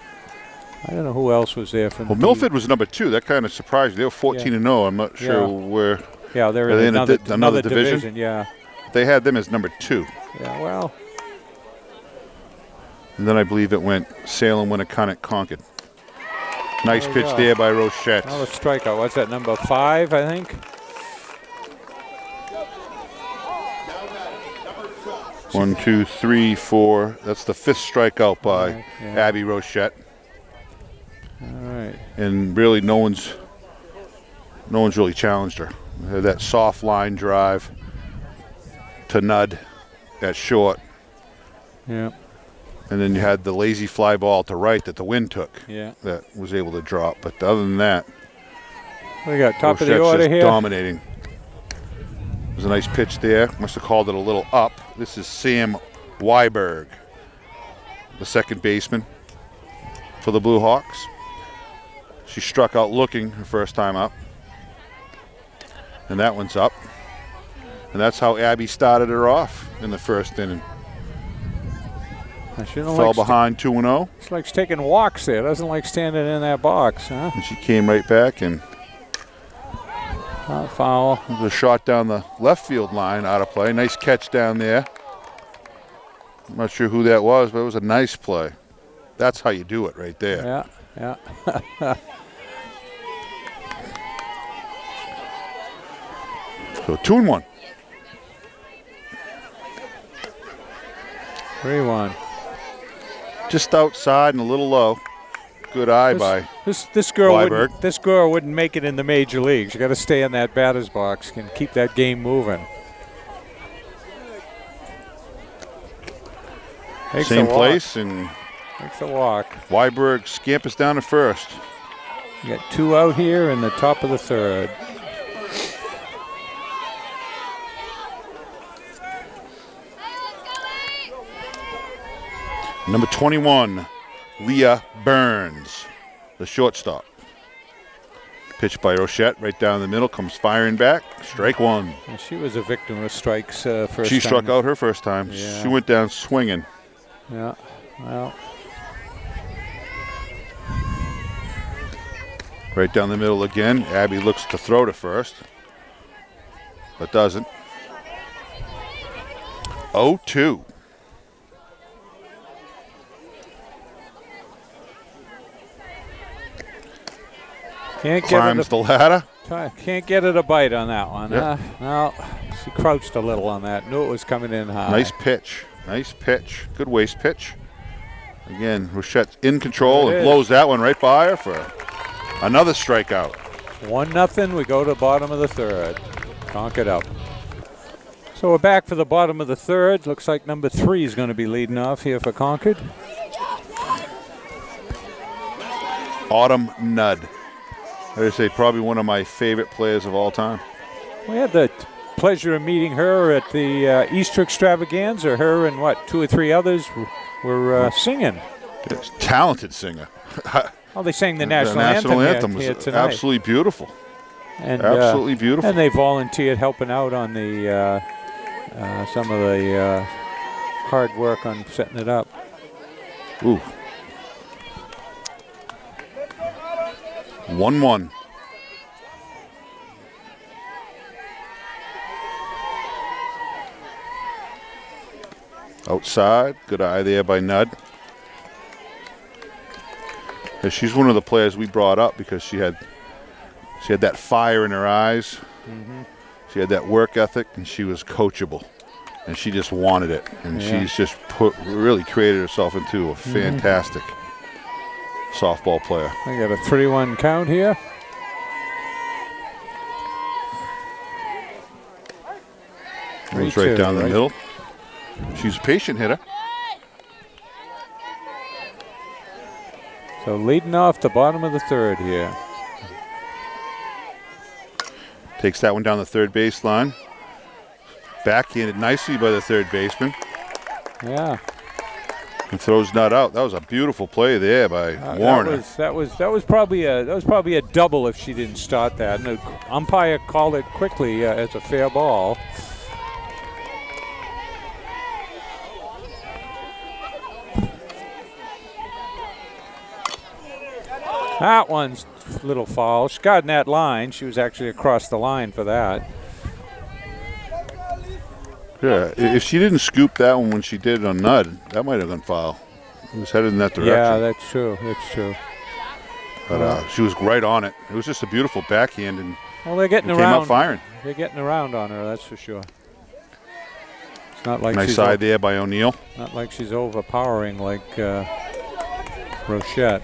don't know who else was there from. Well, Milford was #2. That kind of surprised me. They were 14-0. I'm not sure where. Yeah, they're in another division. Yeah. They had them as #2. Yeah, well. And then I believe it went Salem, Winnicott, Concord. Nice pitch there by Rochette. Another strikeout. What's that, #5, I think? One, two, three, four. That's the 5th strikeout by Abby Rochette. All right. And really, no one's really challenged her. That soft line drive to Nud at short. Yeah. And then you had the lazy fly ball to right that the wind took. Yeah. That was able to drop. But other than that, we got top of the Rochette's order just here. Dominating. There's a nice pitch there. Must have called it a little up. This is Sam Weiberg, the second baseman for the Blue Hawks. She struck out looking her first time up. And that one's up. And that's how Abby started her off in the first inning. Fell behind 2-0. She likes taking walks there. Doesn't like standing in that box, huh? And she came right back and foul. The shot down the left field line out of play. Nice catch down there. I'm not sure who that was, but it was a nice play. That's how you do it right there. Yeah. So 2-1. 3-1. Just outside and a little low. Good eye by this girl Weiberg. This girl wouldn't make it in the major leagues. You got to stay in that batter's box and keep that game moving. Same place and makes a walk. Weiberg scampers down to first. You got 2 out here in the top of the 3rd. Number 21, Leah Burns, the shortstop. Pitch by Rochette right down the middle, comes firing back. Strike 1. And she was a victim of strikes first time. She struck out her first time. Yeah. She went down swinging. Yeah, well. Right down the middle again. Abby looks to throw to first, but doesn't. 0-2. Climbs the ladder. Can't get it a bite on that one. Yep. No, she crouched a little on that. Knew it was coming in high. Nice pitch. Nice pitch. Good waist pitch. Again, Rochette's in control and blows that one right by her for another strikeout. 1-0. We go to the bottom of the 3rd. Concord up. So we're back for the bottom of the 3rd. Looks like number 3 is going to be leading off here for Concord. Autumn Nudd. I would say probably one of my favorite players of all time. We had the pleasure of meeting her at the Easter extravaganza. Her and 2 or 3 others were singing. Yes, talented singer. Oh, they sang the national anthem was here tonight. absolutely beautiful. And, absolutely beautiful. And they volunteered helping out on the some of the hard work on setting it up. Ooh. 1-1. Outside, good eye there by Nudd. And she's one of the players we brought up because she had that fire in her eyes. Mm-hmm. She had that work ethic, and she was coachable, and she just wanted it. And she's just really created herself into a fantastic softball player. I got a 3-1 count here. Goes right down the middle. She's a patient hitter. So leading off the bottom of the 3rd here. Takes that one down the 3rd baseline. Backhanded nicely by the 3rd baseman. Yeah. And throws Nutt out. That was a beautiful play there by Warner. That was probably a double if she didn't start that. And the umpire called it quickly as a fair ball. That one's a little foul. She got in that line. She was actually across the line for that. Yeah, if she didn't scoop that one when she did it on Nudd, that might have been foul. It was headed in that direction. Yeah, that's true. That's true. But she was right on it. It was just a beautiful backhand, and they're getting around. Came out firing. They're getting around on her, that's for sure. It's not like nice side there by O'Neill. Not like she's overpowering like Rochette.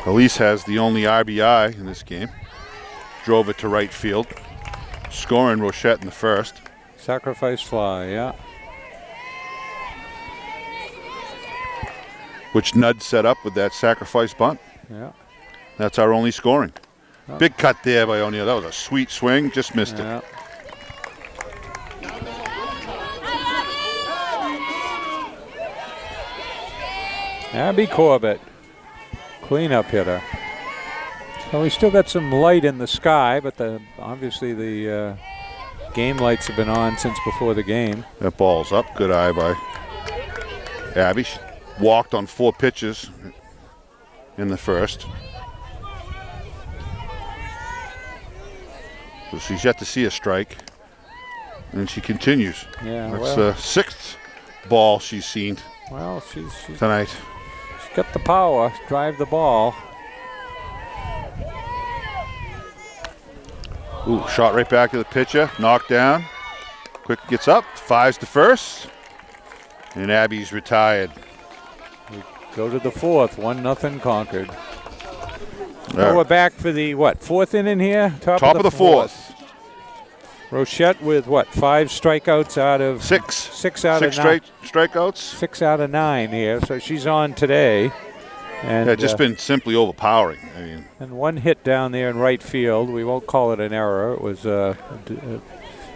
Elise has the only RBI in this game. Drove it to right field. Scoring Rochette in the first. Sacrifice fly, yeah. Which Nudd set up with that sacrifice bunt. Yeah. That's our only scoring. Oh. Big cut there by O'Neill. That was a sweet swing. Just missed it. Abby Corbett. Cleanup hitter. So we still got some light in the sky, but obviously the game lights have been on since before the game. That ball's up. Good eye by Abby. She walked on 4 pitches in the first. So she's yet to see a strike. And she continues. Yeah, that's the 6th ball she's seen she's tonight. She's got the power, drive the ball. Ooh, shot right back to the pitcher, knocked down. Quick gets up, fives to first. And Abby's retired. We go to the 4th, 1-0 Concord. So we're back for the, 4th inning here? Top of the 4th. Rochette with 5 strikeouts out of 6. 6 out of 9. Strikeouts. 6 out of 9 here, so she's on today. And yeah, just been simply overpowering. I mean, and 1 hit down there in right field. We won't call it an error. It was a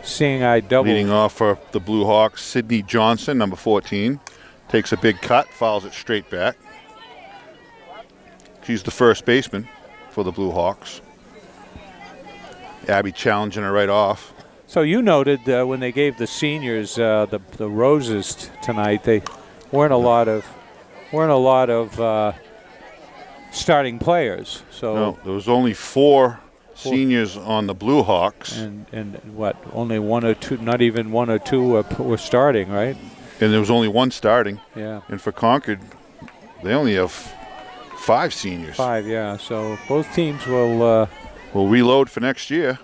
seeing eye double. Leading off for the Blue Hawks, Sydney Johnson, number 14, takes a big cut, fouls it straight back. She's the first baseman for the Blue Hawks. Abby challenging her right off. So you noted when they gave the seniors the roses tonight, they weren't a lot of starting players. So no, there was only 4 seniors on the Blue Hawks. And only 1 or 2, not even 1 or 2 were starting, right? And there was only 1 starting. Yeah. And for Concord, they only have 5 seniors. 5, yeah. So both teams will reload for next year.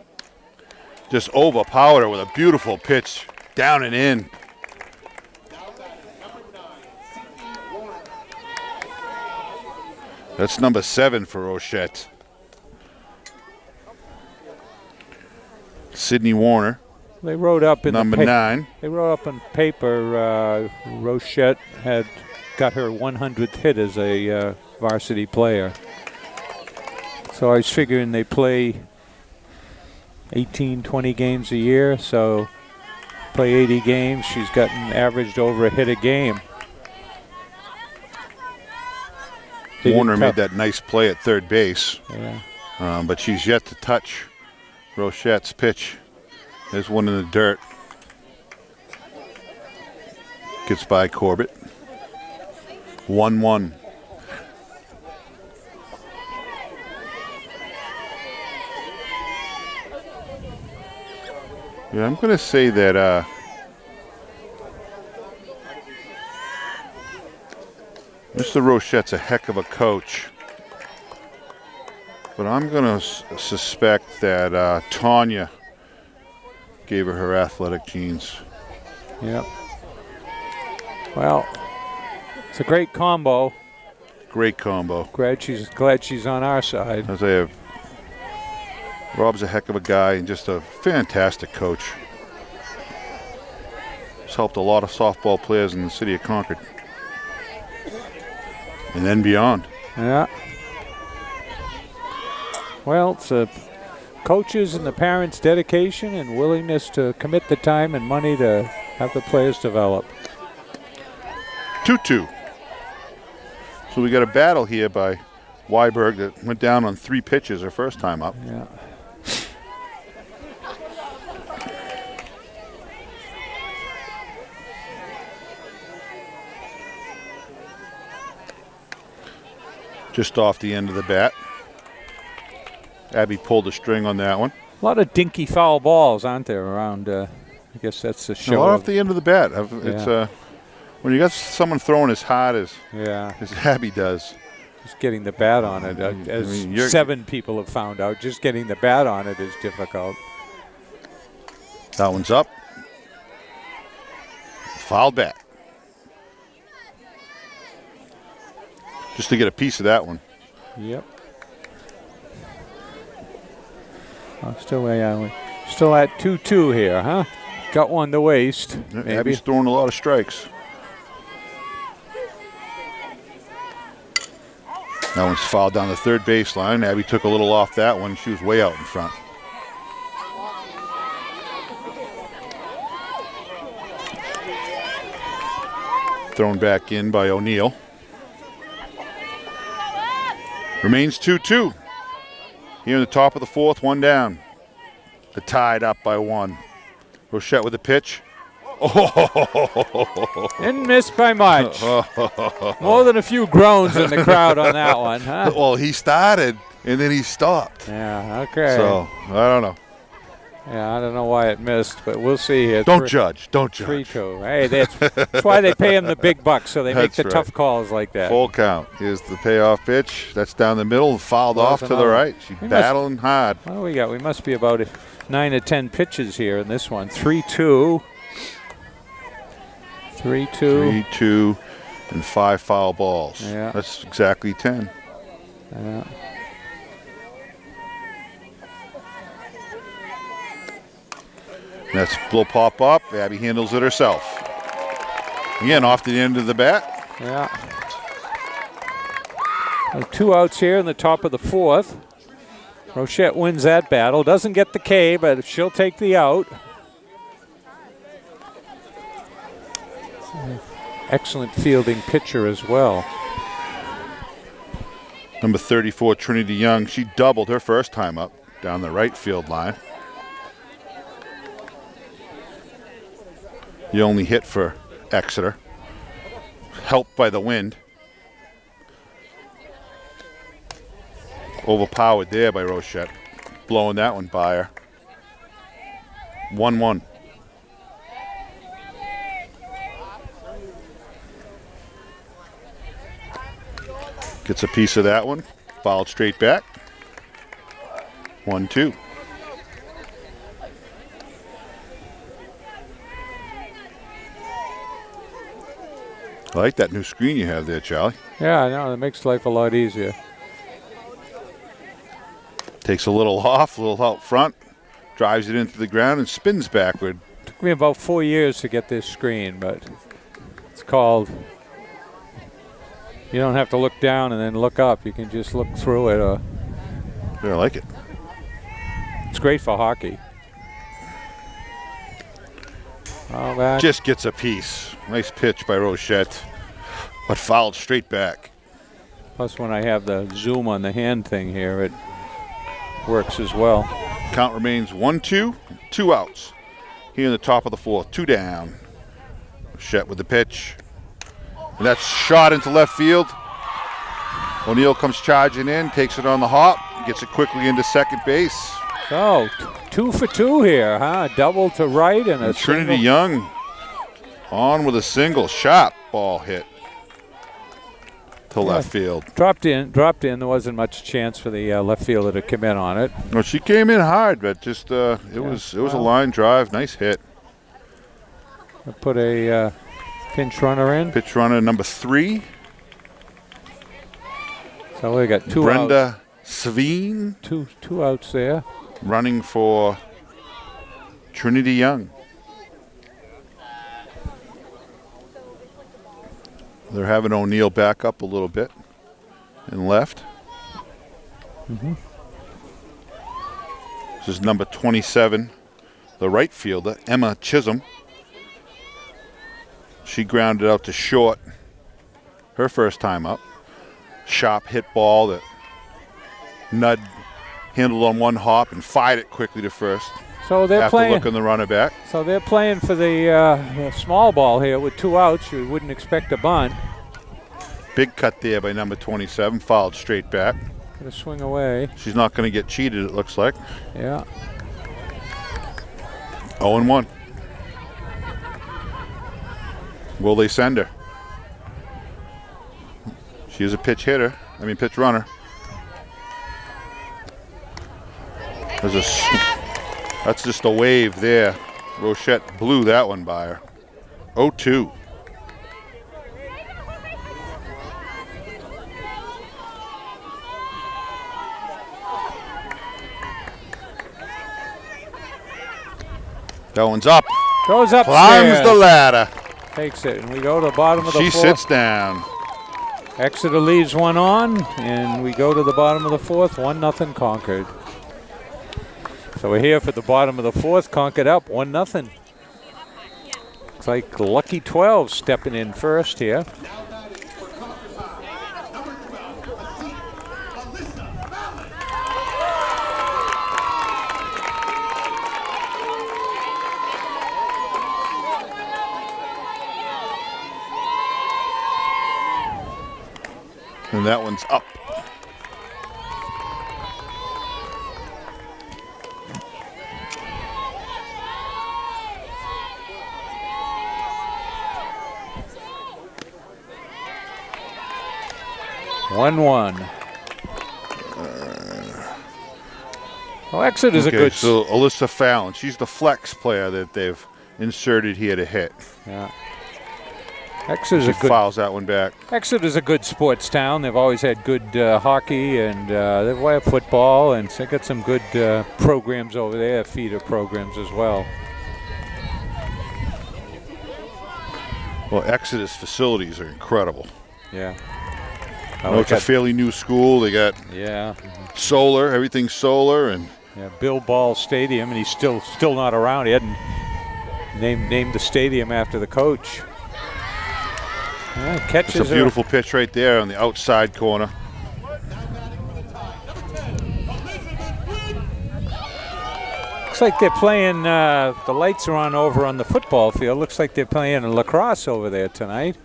Just overpowered her with a beautiful pitch down and in. That's number 7 for Rochette. Sydney Warner. They wrote up in number 9. They wrote up on paper Rochette had got her 100th hit as a varsity player. So I was figuring they play 18, 20 games a year, so play 80 games. She's gotten averaged over a hit a game. Warner made that nice play at third base. Yeah. But she's yet to touch Rochette's pitch. There's one in the dirt. Gets by Corbett. 1-1. Yeah, I'm going to say that Mr. Rochette's a heck of a coach. But I'm going to suspect that Tanya gave her athletic genes. Yep. Well, it's a great combo. Great combo. Glad she's on our side. As I have, Rob's a heck of a guy and just a fantastic coach. He's helped a lot of softball players in the city of Concord. And then beyond. Yeah. Well, it's a coaches and the parents' dedication and willingness to commit the time and money to have the players develop. 2-2. So we got a battle here by Weiberg that went down on 3 pitches her first time up. Yeah. Just off the end of the bat. Abby pulled the string on that one. A lot of dinky foul balls, aren't there, around, I guess that's the show. A lot off the end of the bat. It's when you got someone throwing as hard as Abby does. Just getting the bat on it, as 7 people have found out, just getting the bat on it is difficult. That one's up. Foul bat. Just to get a piece of that one. Yep. Oh, still at 2-2 here, huh? Got one to waste. Yeah, Abby's throwing a lot of strikes. That one's fouled down the third baseline. Abby took a little off that one. She was way out in front. Thrown back in by O'Neill. Remains 2-2. Here in the top of the 4th, 1 down. They're tied up by 1. Rochette with the pitch. Didn't miss by much. More than a few groans in the crowd on that one, huh? Well, he started and then he stopped. Yeah, okay. So, I don't know. Yeah, I don't know why it missed, but we'll see here. Don't judge. 3-2. Hey, that's why they pay him the big bucks, so they make the tough calls like that. Full count. Here's the payoff pitch. That's down the middle, fouled off to the right. She's battling hard. What do we got? We must be about 9 or 10 pitches here in this one. 3-2. 3-2 and 5 foul balls. Yeah. That's exactly 10. Yeah. That's will pop up. Abby handles it herself. Again, off to the end of the bat. Yeah. 2 outs here in the top of the 4th. Rochette wins that battle. Doesn't get the K, but she'll take the out. Excellent fielding pitcher as well. Number 34, Trinity Young. She doubled her first time up down the right field line. The only hit for Exeter. Helped by the wind. Overpowered there by Rochette. Blowing that one by her. 1-1. Gets a piece of that one. Fouled straight back. 1-2. I like that new screen you have there, Charlie. Yeah, I know. It makes life a lot easier. Takes a little off, a little out front, drives it into the ground and spins backward. Took me about 4 years to get this screen, but it's called, you don't have to look down and then look up. You can just look through it. Yeah, I like it. It's great for hockey. All back. Just gets a piece. Nice pitch by Rochette, but fouled straight back. Plus, when I have the zoom on the hand thing here, it works as well. Count remains 1-2, 2 outs. Here in the top of the 4th, 2 down. Rochette with the pitch. And that's shot into left field. O'Neill comes charging in, takes it on the hop, gets it quickly into second base. So, 2 for 2 here, huh? Double to right and a Trinity single. Young on with a single shot ball hit to left field. Dropped in. There wasn't much chance for the left fielder to come in on it. No, she came in hard, but just it was a line drive. Nice hit. Put a pinch runner in. Pitch runner number 3. So we got 2 Brenda outs. Sveen. Two outs there. Running for Trinity Young. They're having O'Neill back up a little bit and left. This is number 27, the right fielder, Emma Chisholm. She grounded out to short her first time up. Sharp hit ball that Nudd handled on one hop and fired it quickly to first. So they're playing. After looking the runner back. So they're playing for the small ball here with 2 outs. You wouldn't expect a bunt. Big cut there by number 27, fouled straight back. Gonna swing away. She's not going to get cheated, it looks like. Yeah. 0-1. Will they send her? She is a pitch runner. That's just a wave there. Rochette blew that one by her. 0-2. That one's up. Goes up. Climbs the ladder. Takes it, and we go to the bottom of the fourth. She sits down. Exeter leaves 1 on, and we go to the bottom of the fourth. 1-0 Concord. So we're here for the bottom of the fourth. Concord up 1-0. Looks like Lucky 12 stepping in first here. And that one's up. Well, Exeter's a good. So Alyssa Fallon, she's the flex player that they've inserted here to hit. Yeah. Exeter's she fouls that one back. Exeter's a good sports town. They've always had good hockey and they play football, and they got some good programs over there, feeder programs as well. Well, Exeter's facilities are incredible. Yeah. It's a fairly new school. They got solar, everything's solar, and Bill Ball Stadium, and he's still not around. He hadn't named the stadium after the coach. It's a beautiful pitch right there on the outside corner. Looks like they're playing, the lights are on over on the football field. Looks like they're playing lacrosse over there tonight.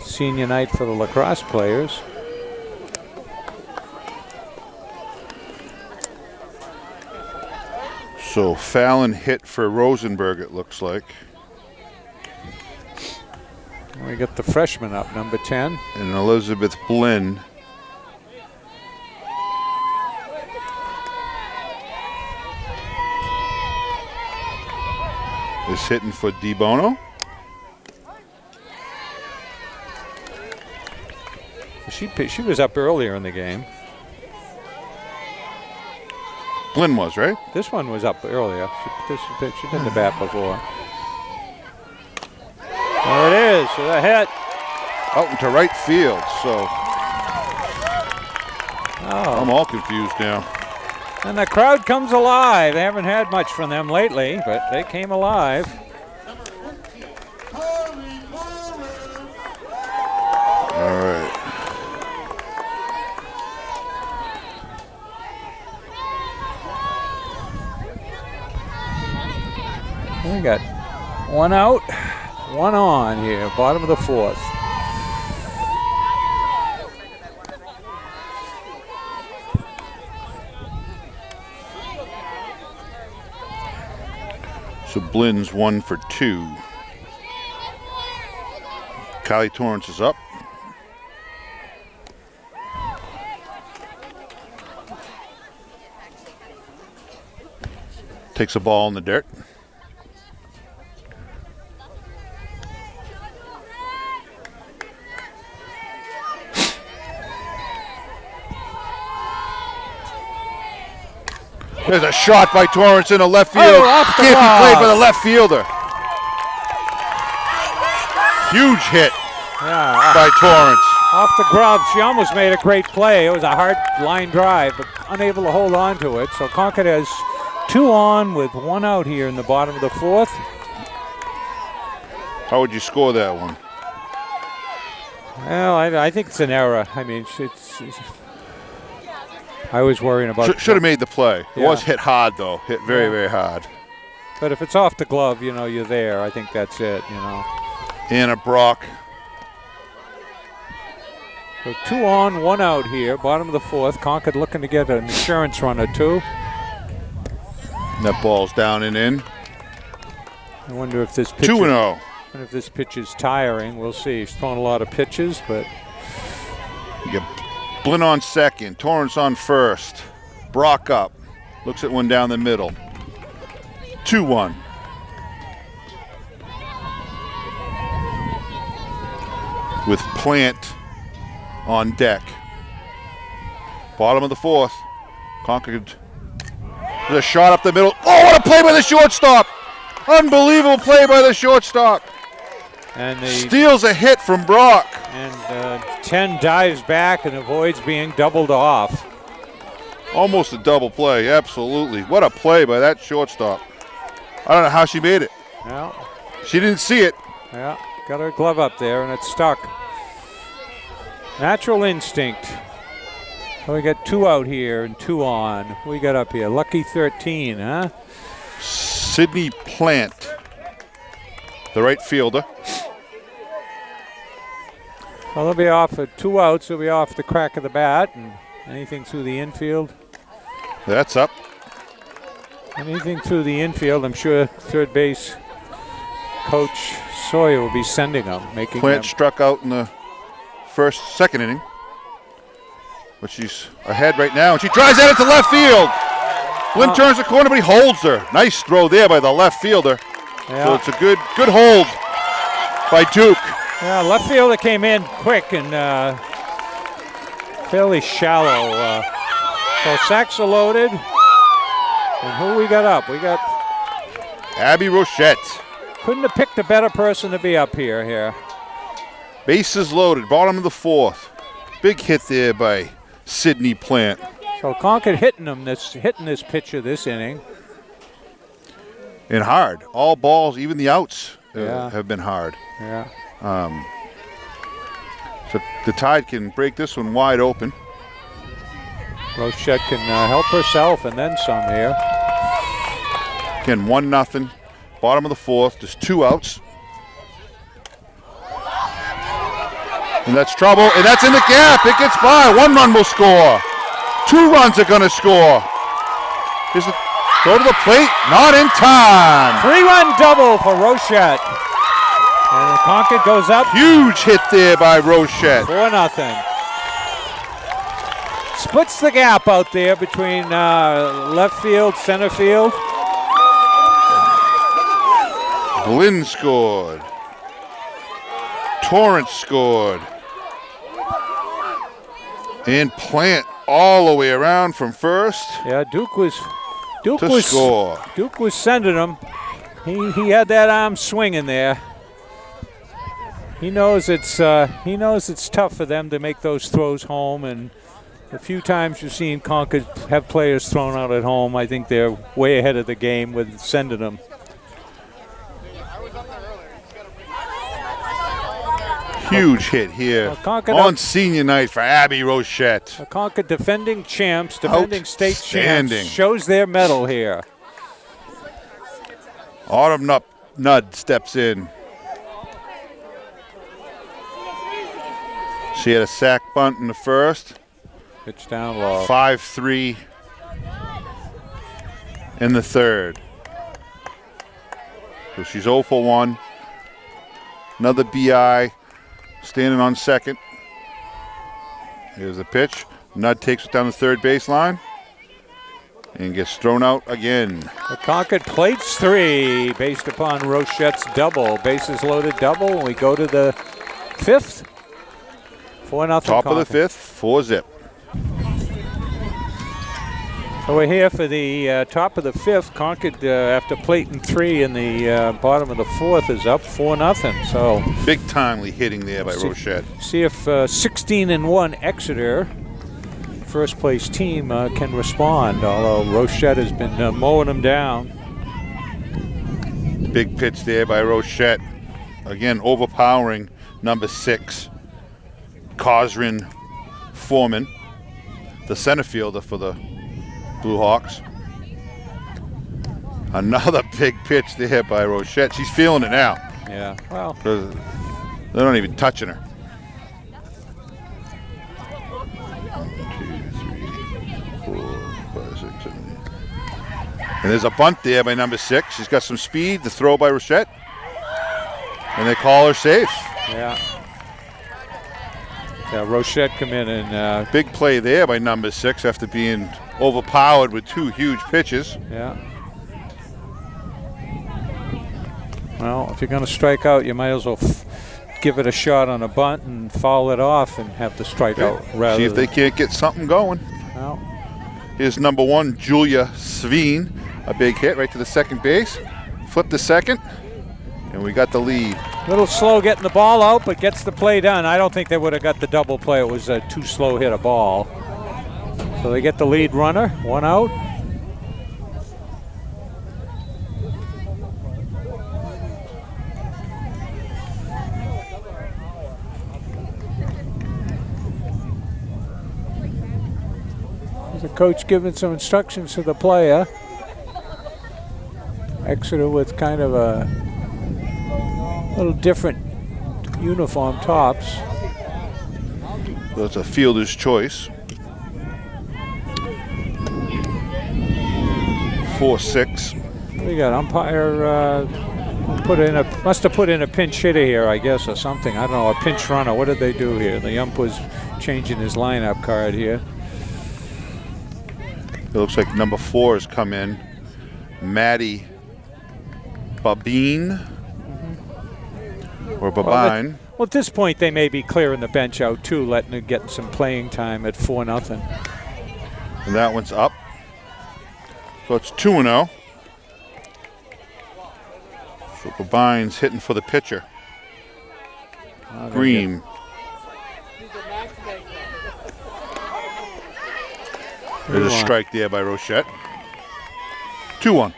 Senior night for the lacrosse players. So Fallon hit for Rosenberg, it looks like. We got the freshman up, number 10. And Elizabeth Blinn. Is hitting for DeBono. She was up earlier in the game. Blinn was, right? This one was up earlier. She did the bat before. There it is, a hit. Out into right field, so I'm all confused now. And the crowd comes alive. They haven't had much from them lately, but they came alive. All right. We got 1 out, 1 on here, bottom of the fourth. So Blinn's 1 for 2. Kylie Torrance is up. Takes a ball in the dirt. There's a shot by Torrance in the left field. Can't be played by the left fielder. Huge hit by Torrance. Off the glove. She almost made a great play. It was a hard line drive, but unable to hold on to it. So Concord has 2 on with 1 out here in the bottom of the 4th. How would you score that one? Well, I think it's an error. I mean, I was worrying about. Should have made the play. Yeah. It was hit hard, though. Hit very, very hard. But if it's off the glove, you know, you're there. I think that's it, you know. Anna Brock. So 2 on, 1 out here, bottom of the 4th. Concord looking to get an insurance run or 2. That ball's down and in. I wonder if this pitch 2-0. I wonder if this pitch is tiring. We'll see. He's thrown a lot of pitches, but You get Blinn on second, Torrance on first. Brock up. Looks at one down the middle. 2-1. With Plant on deck. Bottom of the 4th. Concord. There's a shot up the middle. Oh, what a play by the shortstop! Unbelievable play by the shortstop. and Steals a hit from Brock. And 10 dives back and avoids being doubled off. Almost a double play, absolutely. What a play by that shortstop. I don't know how she made it. Yeah, She didn't see it. yeah, got her glove up there and it stuck. Natural instinct. So we got 2 out here and 2 on. We got up here. Lucky 13, huh? Sydney Plant, the right fielder. Well, they'll be off at 2 outs. They'll be off the crack of the bat. And anything through the infield. That's up. Anything through the infield, I'm sure third base coach Sawyer will be sending them, making Plant them. struck out in the second inning. But she's ahead right now, and she drives that into left field. Blinn turns the corner, but he holds her. Nice throw there by the left fielder. Yeah. So it's a good hold by Duke. Yeah, left fielder came in quick and fairly shallow. So sacks are loaded. And who we got up? We got Abby Rochette. couldn't have picked a better person to be up here. Bases loaded, bottom of the 4th. Big hit there by Sydney Plant. So Concord hitting this pitcher this inning. And hard. All balls, even the outs Yeah. have been hard. Yeah. So the Tide can break this one wide open. Rochette can help herself and then some here. Again, 1-0. Bottom of the 4th, just 2 outs. And that's trouble, and that's in the gap. It gets by. 1 run will score. 2 runs are going to score. Here's the throw to the plate, not in time. 3-run double for Rochette. And Concord goes up Huge hit there by Rochette. 4-0. Splits the gap out there between left field, center field. Blinn scored. Torrance scored. And Plant all the way around from first Yeah, Duke was score. Duke was sending him. He had that arm swinging there. He knows it's tough for them to make those throws home, and the few times you've seen Concord have players thrown out at home, I think they're way ahead of the game with sending them. Huge hit here Concord on senior night for Abby Rochette. Concord defending champs, defending state champs, Outstanding. shows their medal here. Autumn Nudd steps in. She had a sack bunt in the first. Pitch down low. 5-3 in the third. So she's 0 for 1. Another BI standing on second. Here's the pitch. Nudd takes it down the third baseline and gets thrown out again. The Concord plates 3 based upon Rochette's double. Bases loaded double. We go to the 5th. 4-0 Top Concord. of the 5th, 4-zip. So we're here for the top of the 5th. Concord, after plating 3 in the bottom of the 4th, is up 4-0. So big timely hitting there by Rochette. See if 16-1 Exeter, first place team, can respond. Although Rochette has been mowing them down. Big pitch there by Rochette. Again, overpowering number 6, Cosrin Foreman, the center fielder for the Blue Hawks. Another big pitch there by Rochette. She's feeling it now. Yeah, well. They're not even touching her. 1, 2, 3, 4, 5, 6, 7, 8. And there's a bunt there by number 6. She's got some speed. The throw by Rochette. And they call her safe. Yeah. Yeah, Rochette come in and... big play there by number 6 after being overpowered with 2 huge pitches. Yeah. Well, if you're going to strike out, you might as well give it a shot on a bunt and foul it off and have the strikeout. Rather see if they can't get something going. Well. Here's number 1, Julia Sveen. A big hit right to the second base. Flip to second. And we got the lead. A little slow getting the ball out, but gets the play done. I don't think they would have got the double play. It was a too slow hit a ball. So they get the lead runner, 1 out. The coach giving some instructions to the player. Exeter with kind of a little different uniform tops. That's a fielder's choice. 4-6. We got umpire must have put in a pinch hitter here, I guess, or something. I don't know, a pinch runner. What did they do here? The ump was changing his lineup card here. It looks like number 4 has come in. Maddie Babine. Or Babine. Well, at this point, they may be clearing the bench out, too, letting it get some playing time at 4-0. And that one's up. So it's 2-0. So Babine's hitting for the pitcher. Green. There's a strike there by Rochette. 2-1.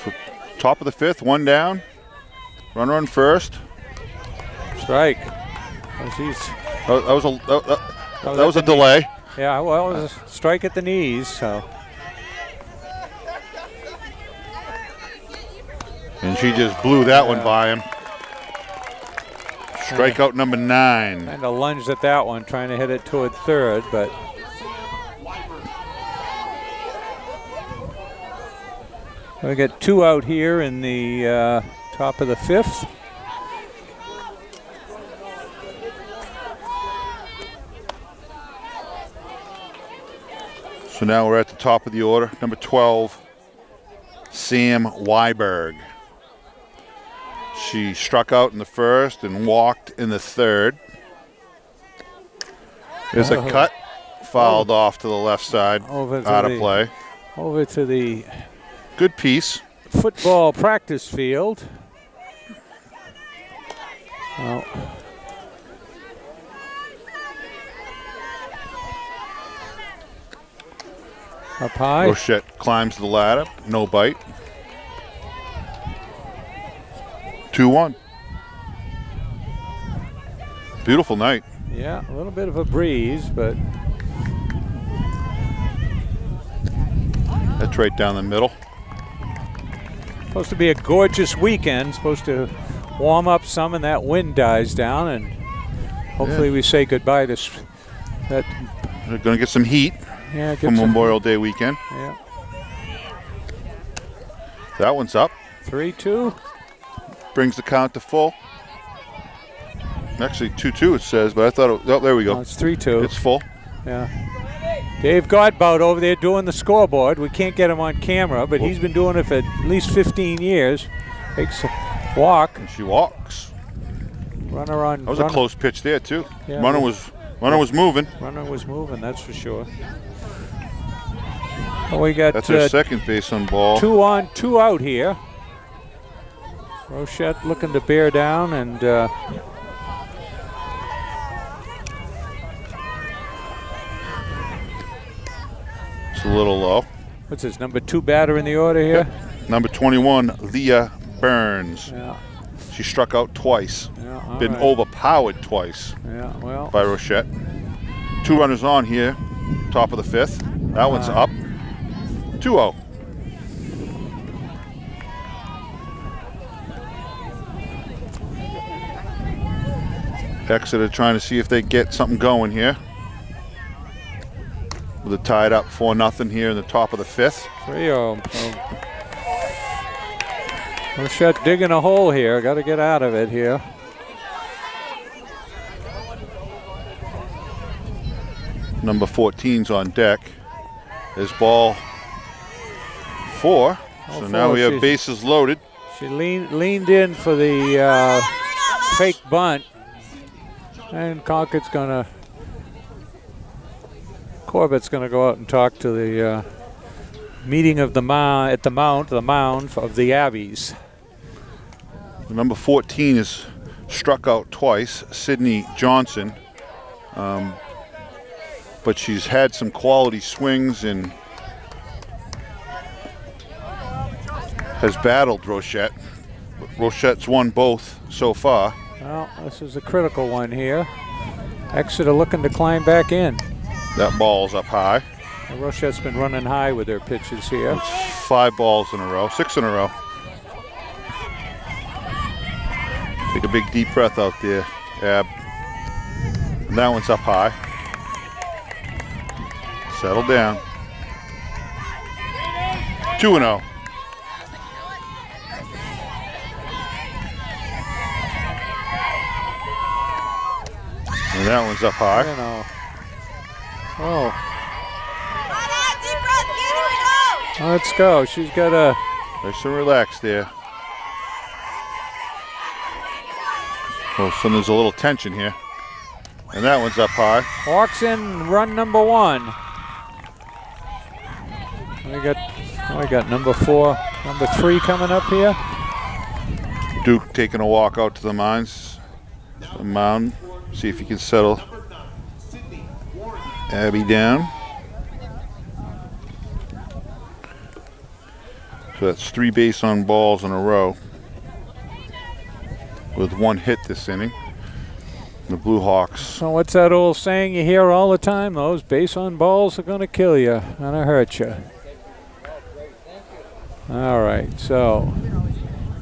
So top of the 5th, 1 down. Runner on first. Strike. That was a delay. Yeah, well, it was a strike at the knees. So. And she just blew that one by him. Strikeout number 9. Kind of lunged at that one, trying to hit it toward third, but. We got 2 out here in the top of the 5th. So now we're at the top of the order. Number 12, Sam Weiberg. She struck out in the first and walked in the third. There's a cut, fouled off to the left side, out of play. Over to the good piece. Football practice field. Well, up high. Rochette climbs the ladder, no bite. 2-1. Beautiful night. Yeah, a little bit of a breeze, but that's right down the middle. Supposed to be a gorgeous weekend. Supposed to warm up some, and that wind dies down, and hopefully we say goodbye to that. They're going to get some heat from Memorial Day weekend. Yeah. That one's up. 3-2. Brings the count to full. Actually 2-2 it says, but I thought, oh, there we go. No, it's 3-2. It's full. Yeah. Dave Godbout over there doing the scoreboard. We can't get him on camera, but he's been doing it for at least 15 years. Takes a walk. And she walks. Runner on. That was a close pitch there, too. Yeah, Runner was Runner was moving. Runner was moving, that's for sure. Well, we got That's our second base on ball. 2 on, 2 out here. Rochette looking to bear down, and it's a little low. what's his number 2 batter in the order here? Number 21, Leah Burns. Yeah. She struck out twice. Yeah, Been right. overpowered twice Yeah, well. by Rochette. 2 runners on here, top of the 5th. That one's up. 2-0. Exeter trying to see if they get something going here. With it tied up 4-0 here in the top of the 5th. 3-0. Rochette digging a hole here. Got to get out of it here. Number 14's on deck. There's ball 4. So 4, now we have bases loaded. She leaned in for the fake bunt. And Corbett's going to go out and talk to the meeting of the mound at the mound of the Abbeys. Number 14 is struck out twice, Sydney Johnson. But she's had some quality swings and has battled Rochette. Rochette's won both so far. Well, this is a critical one here. Exeter looking to climb back in. That ball's up high. Rochette's been running high with their pitches here. It's 5 balls in a row, 6 in a row. Take a big deep breath out there, Ab. And that one's up high. Settle down. 2-0. And that one's up high. Oh. Let's go. She's got a. Nice and relaxed there. Oh, so there's a little tension here. And that one's up high. Walks in run number 1. We got number 4, number 3 coming up here. Duke taking a walk out to the mound. See if he can settle Abby down. So that's 3 base on balls in a row with 1 hit this inning. The Blue Hawks. So what's that old saying you hear all the time? Those base on balls are going to kill you, going to hurt you. All right, so.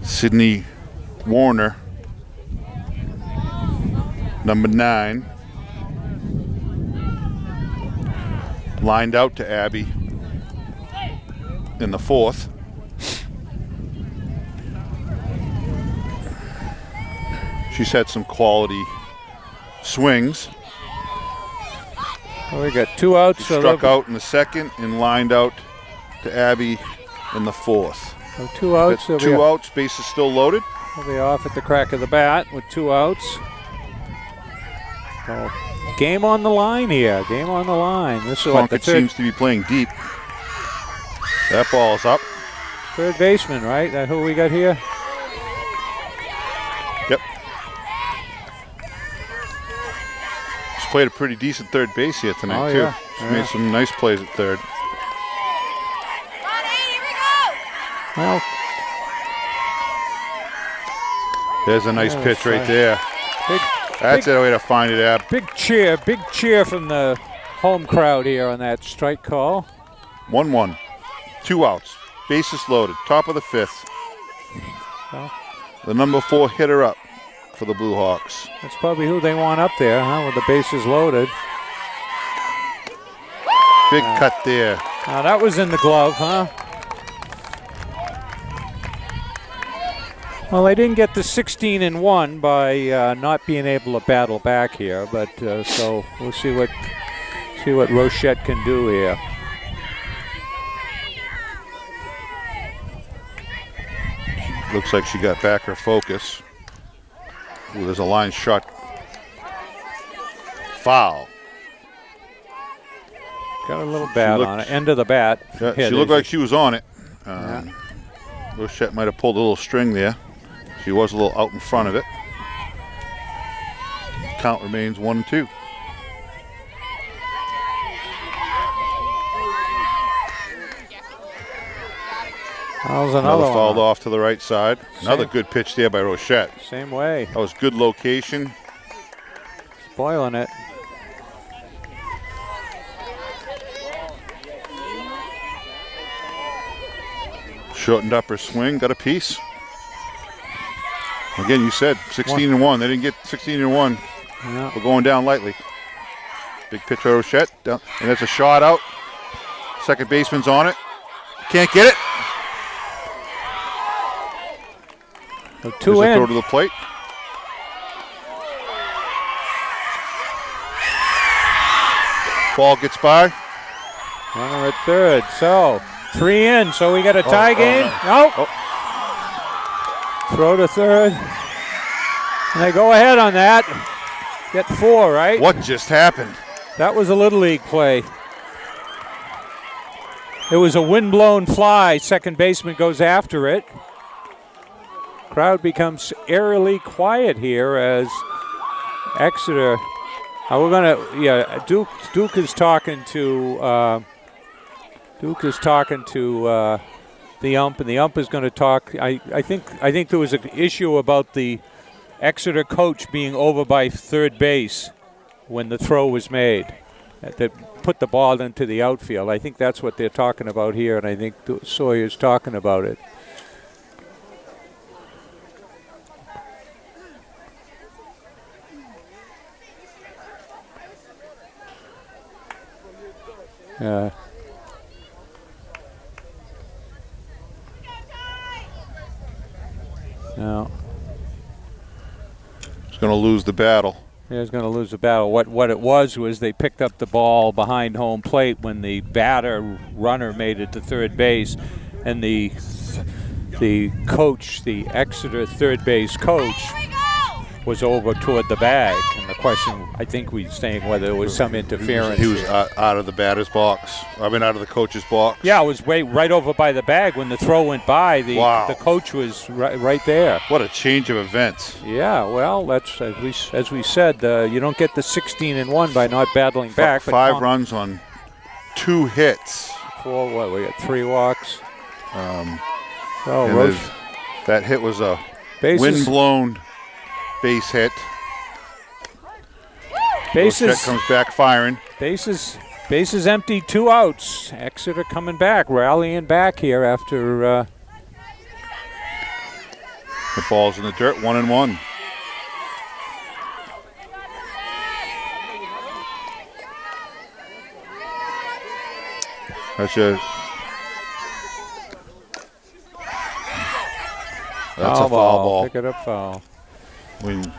Sydney Warner, number 9, lined out to Abby in the 4th. She's had some quality swings. Well, we got 2 outs. She struck out in the 2nd and lined out to Abby in the 4th. So 2 outs. 2 outs, bases still loaded. They'll be off at the crack of the bat with 2 outs. So game on the line here. Game on the line. This is what the Concord seems to be playing deep. That ball's up. third baseman, right? That who we got here? Yep. She's played a pretty decent third base here tonight, too. Yeah. She's made some nice plays at third. Well, there's a nice pitch right there. That's the way to find it, Ab. Big cheer from the home crowd here on that strike call. 1-1, 2 outs, bases loaded, top of the 5th. Well, the number 4 hitter up for the Blue Hawks. That's probably who they want up there, huh? With the bases loaded. Big cut there. Now that was in the glove, huh? Well, they didn't get the 16-1 by not being able to battle back here, but so we'll see what Rochette can do here. Looks like she got back her focus. Ooh, there's a line shot foul. Got a little bat on it. End of the bat. Yeah, she looked like she was on it. Rochette might have pulled a little string there. She was a little out in front of it. Count remains 1-2. Another fouled off to the right side. Another good pitch there by Rochette. Same way. That was good location. Spoiling it. Shortened up her swing, got a piece. Again, you said 16-1. They didn't get 16-1. Yeah. We're going down lightly. Big pitch by Rochette. Down, and that's a shot out. Second baseman's on it. Can't get it. So 2 There's a in. throw to the plate. Ball gets by. Runner at third. So 3 in. So we got a tie game. No. Throw to third. And they go ahead on that. Get 4, right? What just happened? That was a Little League play. It was a windblown fly. Second baseman goes after it. Crowd becomes eerily quiet here as Exeter. Duke is talking to the ump, and the ump is going to talk. I think there was an issue about the Exeter coach being over by third base when the throw was made that put the ball into the outfield. I think that's what they're talking about here, and I think Sawyer's talking about it. No. He's going to lose the battle. Yeah, he's going to lose the battle. What it was they picked up the ball behind home plate when the runner made it to third base, and the coach, the Exeter third base coach, was over toward the bag. And the question, I think we're saying whether there was some interference. He was out of the batter's box. Out of the coach's box. Yeah, it was right over by the bag when the throw went by. The coach was right there. What a change of events. Yeah, well, that's as we said. You don't get the 16-1 by not battling back. Five runs on 2 hits. 4. What? We got 3 walks. That hit was a windblown base hit. Rochette comes back firing. Bases empty, 2 outs. Exeter coming back, rallying back here after. The ball's in the dirt, 1-1. That's a foul ball. Pick it up, foul.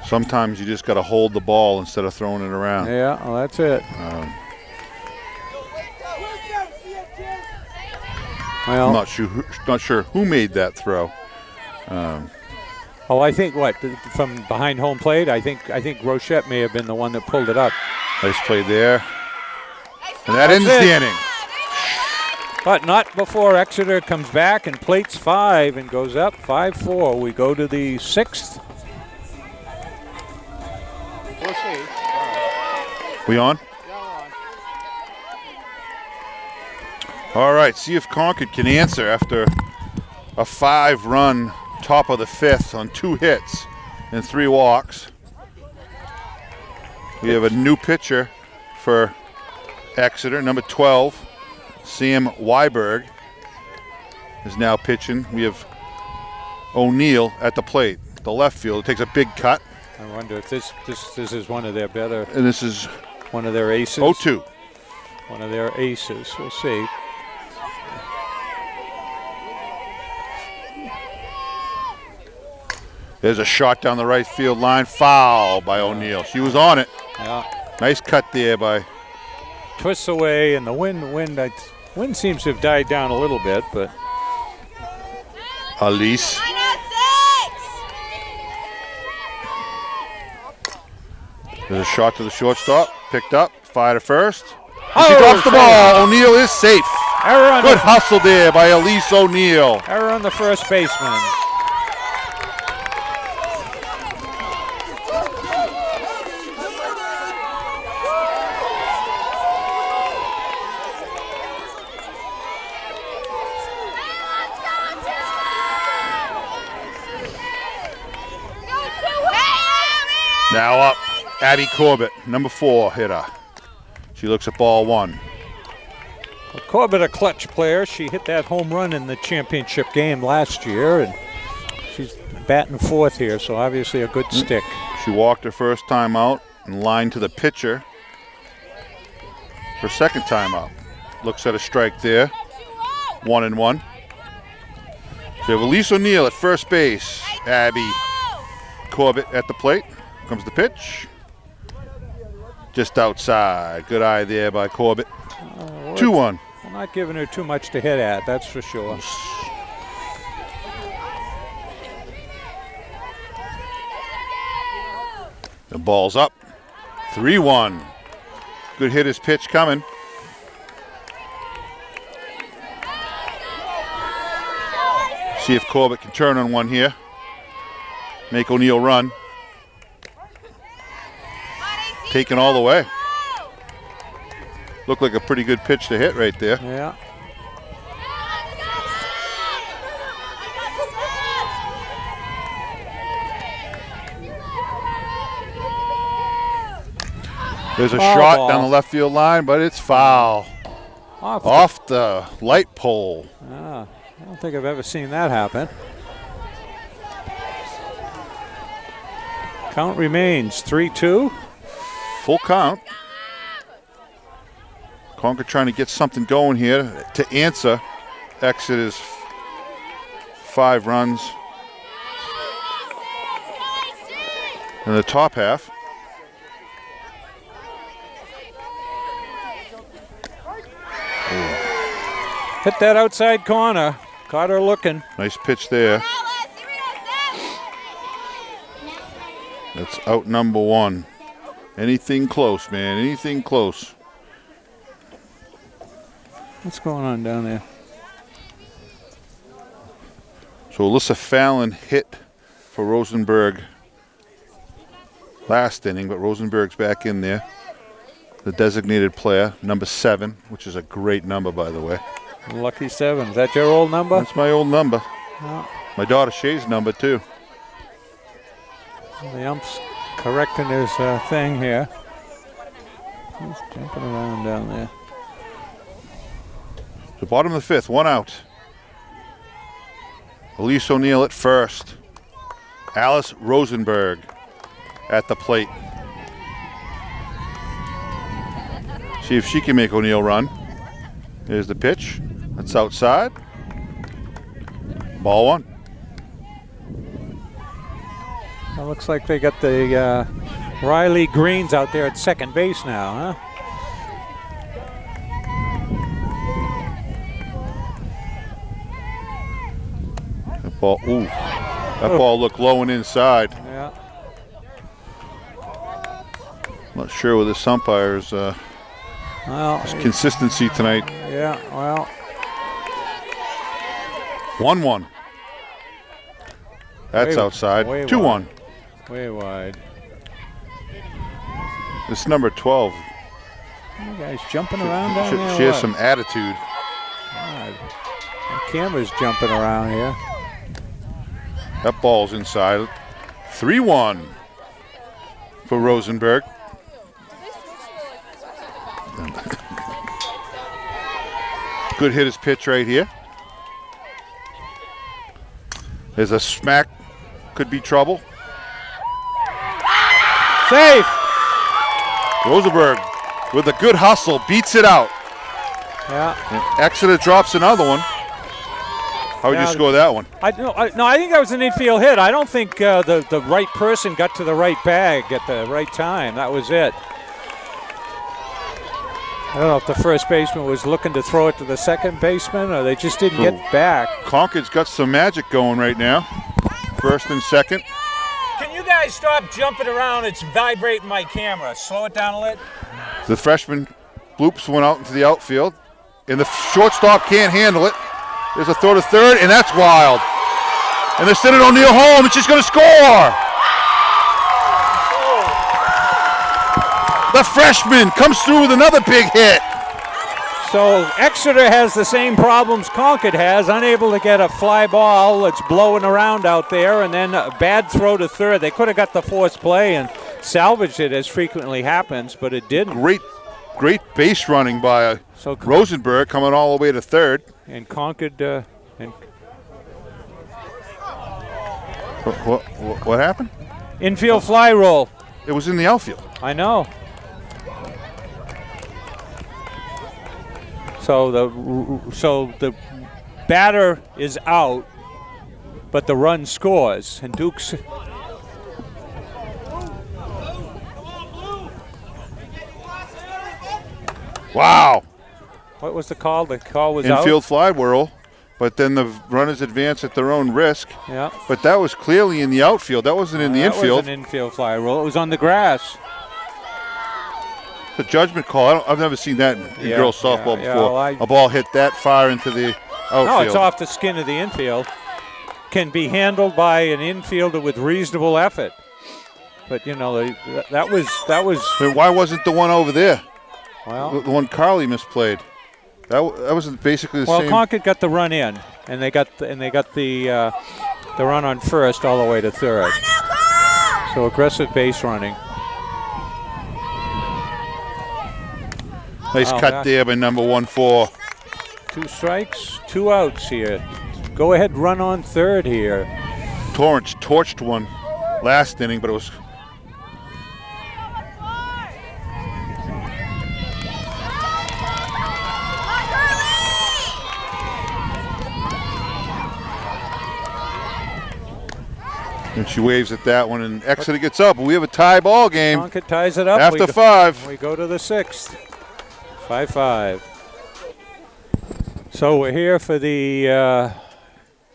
Sometimes you just got to hold the ball instead of throwing it around. Yeah, well, that's it. I'm not sure who made that throw. I think from behind home plate. I think Rochette may have been the one that pulled it up. Nice play there, and that ends the inning. But not before Exeter comes back and plates 5 and goes up 5-4. We go to the 6th. We'll see. We on? All right, see if Concord can answer after a 5-run top of the 5th on 2 hits and 3 walks. We have a new pitcher for Exeter, number 12, Sam Weiberg is now pitching. We have O'Neill at the plate, the left field. It takes a big cut. I wonder if this is one of their better. And this is one of their aces. 0-2. One of their aces. We'll see. There's a shot down the right field line. Foul by O'Neill. She was on it. Yeah. Nice cut there by. Twists away, and the wind seems to have died down a little bit, but. Elise. There's a shot to the shortstop. picked up. Fire to first. Oh, She drops the ball. O'Neal is safe. Error on Good hustle there by Elise O'Neal. Error on the first baseman. Now up, Abby Corbett, number 4 hitter. She looks at ball 1. Well, Corbett, a clutch player. She hit that home run in the championship game last year, and she's batting 4th here, so obviously a good stick. She walked her first time out and lined to the pitcher. Her second time out. Looks at a strike there. 1-1. So we have Elise O'Neal at first base. Abby Corbett at the plate. Comes the pitch. Just outside. Good eye there by Corbett. 2-1. I'm not giving her too much to hit at, that's for sure. The ball's up. 3-1. Good hitter's pitch coming. See if Corbett can turn on one here. Make O'Neal run. Taken all the way. Looked like a pretty good pitch to hit right there. Yeah. There's a Foul shot ball. down the left field line, but it's foul. Off the light pole. I don't think I've ever seen that happen. Count remains 3-2. Full count. Concord trying to get something going here to answer Exeter's 5 runs in the top half. Hit that outside corner. Caught her looking. Nice pitch there. That's out number 1. Anything close, man. Anything close. What's going on down there? So Alyssa Fallon hit for Rosenberg last inning, but Rosenberg's back in there. The designated player, number 7, which is a great number, by the way. Lucky 7. Is that your old number? That's my old number. Oh. My daughter Shay's number, too. The ump's correcting his thing here. He's jumping around down there. The bottom of the 5th, 1 out. Elise O'Neal at first. Alice Rosenberg at the plate. See if she can make O'Neal run. Here's the pitch. That's outside. Ball 1. It looks like they got the Riley Greens out there at second base now, huh? That ball, that ball looked low and inside. Yeah. Not sure with this umpire's Well, consistency tonight. yeah, well. 1-1. That's Way- outside. way 2-1. Way wide. This is number 12. You guys jumping around down She, there? she or has what? some attitude. God. The camera's jumping around here. That ball's inside. 3-1 for Rosenberg. Good hitter's pitch right here. There's a smack. Could be trouble. Safe! Rosenberg with a good hustle beats it out. Yeah. And Exeter drops another one. How would you Yeah. score that one? I think that was an infield hit. I don't think the right person got to the right bag at the right time. That was it. I don't know if the first baseman was looking to throw it to the second baseman or they just didn't get back. Concord's got some magic going right now. First and second. Can you guys stop jumping around? It's vibrating my camera. Slow it down a little. The freshman bloops one out into the outfield, and the shortstop can't handle it. There's a throw to third, and that's wild. And they're sending O'Neal home, and she's going to score. The freshman comes through with another big hit. So Exeter has the same problems Concord has, unable to get a fly ball that's blowing around out there, and then a bad throw to third. They could have got the force play and salvaged it, as frequently happens, but it didn't. Great base running by Rosenberg, coming all the way to third. And Concord. What happened? Infield fly roll. It was in the outfield. I know. So the batter is out, but the run scores, and Duke's. Wow. What was the call? The call was infield fly whirl, but then the runners advance at their own risk. Yeah. But that was clearly in the outfield. That wasn't in the infield. That was an infield fly roll. It was on the grass. The judgment call. I've never seen that in girls softball before. Well, a ball hit that far into the outfield. No, it's off the skin of the infield. Can be handled by an infielder with reasonable effort. But you know that was. But why wasn't the one over there? Well, the one Carly misplayed. That was basically the same. Well, Concord got the run in, and they got the run on first all the way to third. So aggressive base running. Nice cut there by number 1-4. 2 strikes, 2 outs here. Go ahead, run on third here. Torrance torched one last inning, but it was. And she waves at that one, and Exeter gets up. We have a tie ball game. Concord ties it up. After 5. We go to the 6th. 5-5. So we're here for the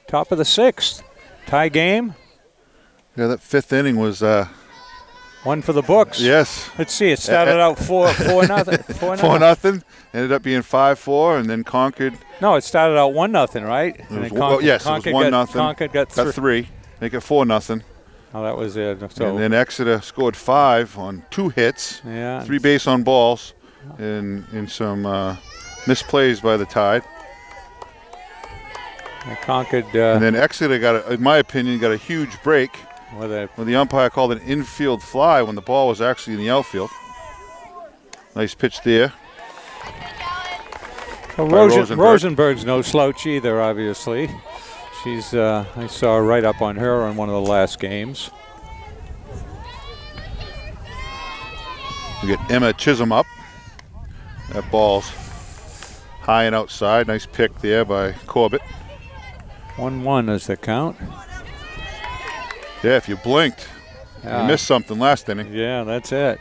top of the 6th. Tie game. Yeah, that 5th inning was one for the books. Yes. Let's see. It started out 4-0. 4-0. Ended up being 5-4, and then Concord. No, it started out 1-0, right? It was, yes, it was 1-0. Concord got 3. Make it 4-0. Oh, that was it. So and then Exeter scored 5 on 2 hits, 3 base on balls, and some misplays by the Tide. Concord. And then Exeter in my opinion, got a huge break when the umpire called an infield fly when the ball was actually in the outfield. Nice pitch there. Well, Rosenberg's no slouch either, obviously. She's, I saw right up on her on one of the last games. We get Emma Chisholm up. That ball's high and outside. Nice pick there by Corbett. 1-1 is the count. Yeah, if you blinked, you missed something last inning. Yeah, that's it.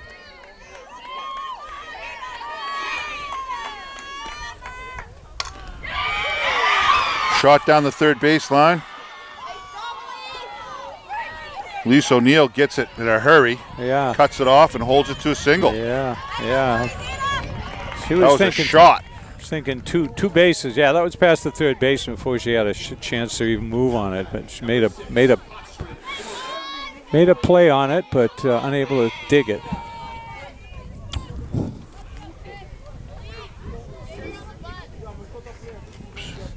Shot down the third baseline. Lise O'Neal gets it in a hurry. Yeah. Cuts it off and holds it to a single. Yeah. She was that was thinking, a shot. Thinking two bases. Yeah, that was past the third baseman before she had a chance to even move on it. But she made a play on it, but unable to dig it.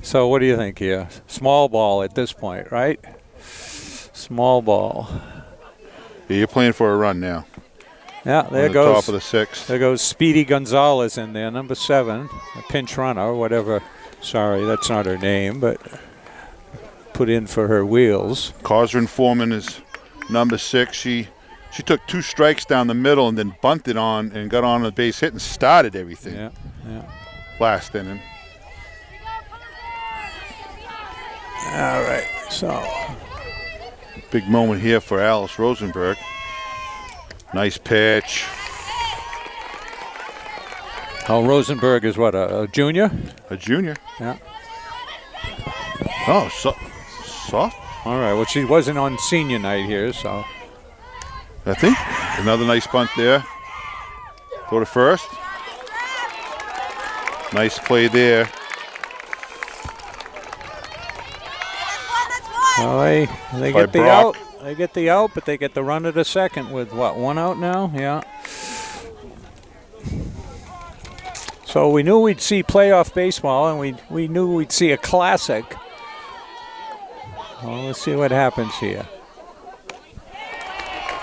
So what do you think here? Small ball at this point, right? Small ball. Yeah, you're playing for a run now. Yeah, there goes. Top of the 6th. There goes Speedy Gonzalez in there, number 7, a pinch runner, or whatever. Sorry, that's not her name, but put in for her wheels. Cosrin Foreman is number 6. She took 2 strikes down the middle and then bunted on and got on a base hit and started everything. Yeah. Last inning. All right, so. Big moment here for Alice Rosenberg. Nice pitch. Oh, Rosenberg is what, a junior? A junior. Yeah. Oh, soft. All right, well, she wasn't on senior night here, so. I think another nice bunt there. Go to first. Nice play there. Well, they get the out. They get the out, but they get the run at a second with what, 1 out now? Yeah. So we knew we'd see playoff baseball, and we knew we'd see a classic. Well, let's see what happens here.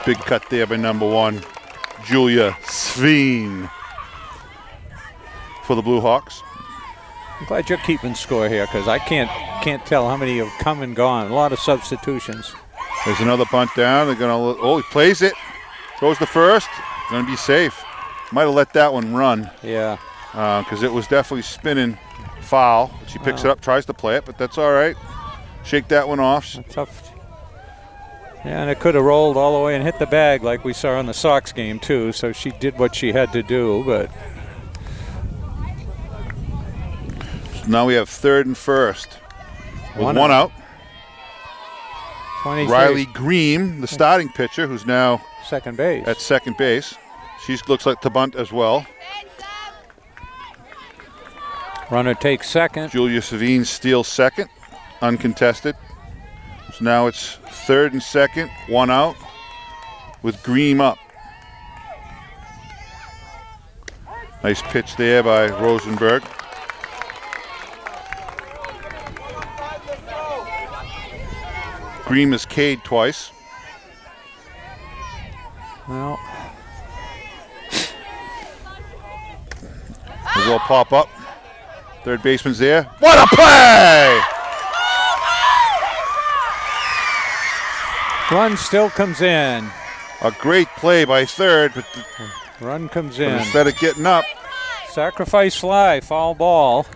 Big cut there by number 1, Julia Sveen for the Blue Hawks. I'm glad you're keeping score here because I can't tell how many have come and gone. A lot of substitutions. There's another bunt down. They're gonna. Oh, he plays it. Throws the first. Gonna be safe. Might have let that one run. Yeah. Because it was definitely spinning foul. She picks it up, tries to play it, but that's all right. Shake that one off. Tough. Yeah, and it could have rolled all the way and hit the bag like we saw in the Sox game too. So she did what she had to do, but. Now we have third and first with one out. 23. Riley Green, the starting pitcher, who's now second base. at second base. She looks like to bunt as well. Runner takes second. Julia Savine steals second, uncontested. So now it's third and second, 1 out, with Green up. Nice pitch there by Rosenberg. Green is K'd twice. Well, will pop up. Third baseman's there. What a play! run still comes in. A great play by third, but Run comes in. instead of getting up, Sacrifice fly, foul ball.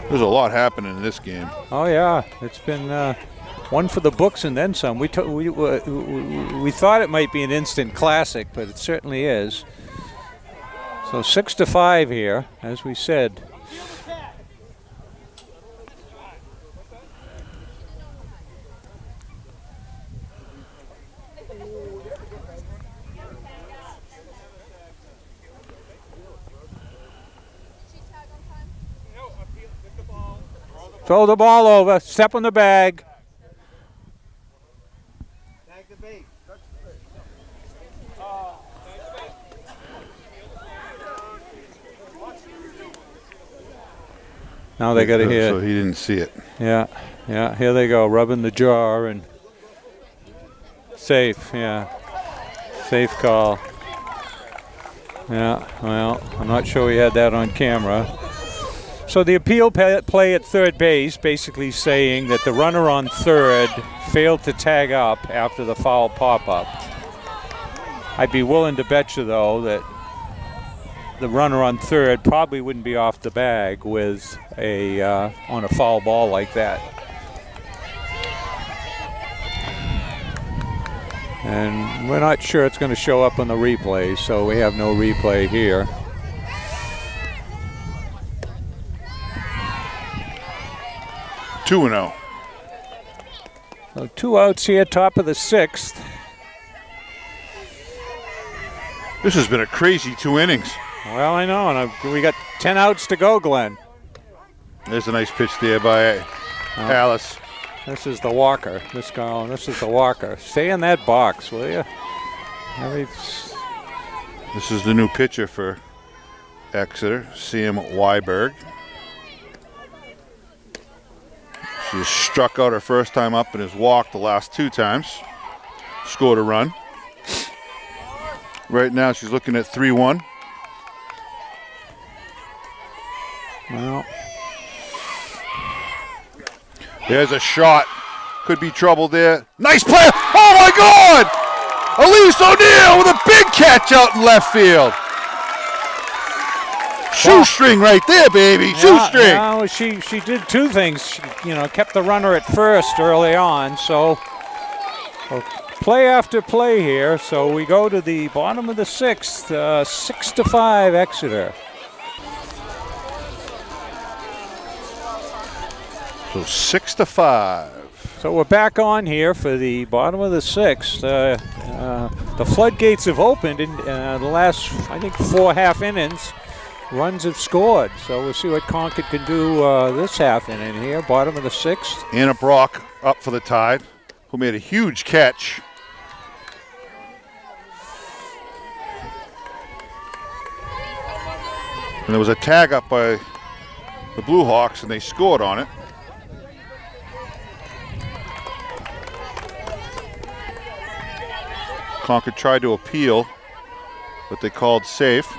there's a lot happening in this game. Oh yeah, it's been one for the books and then some. We thought it might be an instant classic, but it certainly is. So 6-5 here, as we said. Throw the ball over, step on the bag. Now they got to hit. So he didn't see it. Yeah, here they go, rubbing the jar and safe, yeah. Safe call. Yeah, well, I'm not sure we had that on camera. So the appeal play at third base, basically saying that the runner on third failed to tag up after the foul pop-up. I'd be willing to bet you, though, that the runner on third probably wouldn't be off the bag with on a foul ball like that. And we're not sure it's going to show up on the replay, so we have no replay here. Two and 0. So 2 outs here, top of the 6th. This has been a crazy 2 innings. Well, I know, and we got 10 outs to go, Glenn. There's a nice pitch there by Alice. This is the walker. This is the walker. Stay in that box, will you? This is the new pitcher for Exeter, Sam Weiberg. She has struck out her first time up and has walked the last 2 times. Scored a run. Right now she's looking at 3-1. Well, there's a shot. Could be trouble there. Nice play. Oh my God! Elise O'Neill with a big catch out in left field. Shoestring right there, baby. Shoestring. Yeah, she did 2 things. She, kept the runner at first early on. So play after play here. So we go to the bottom of the 6th, 6-5 Exeter. So 6-5. So we're back on here for the bottom of the 6th. The floodgates have opened in the last, I think, 4 half innings. Runs have scored. So we'll see what Concord can do this half inning here, bottom of the 6th. Anna Brock up for the Tide, who made a huge catch. And there was a tag up by the Blue Hawks, and they scored on it. Concord tried to appeal, but they called safe.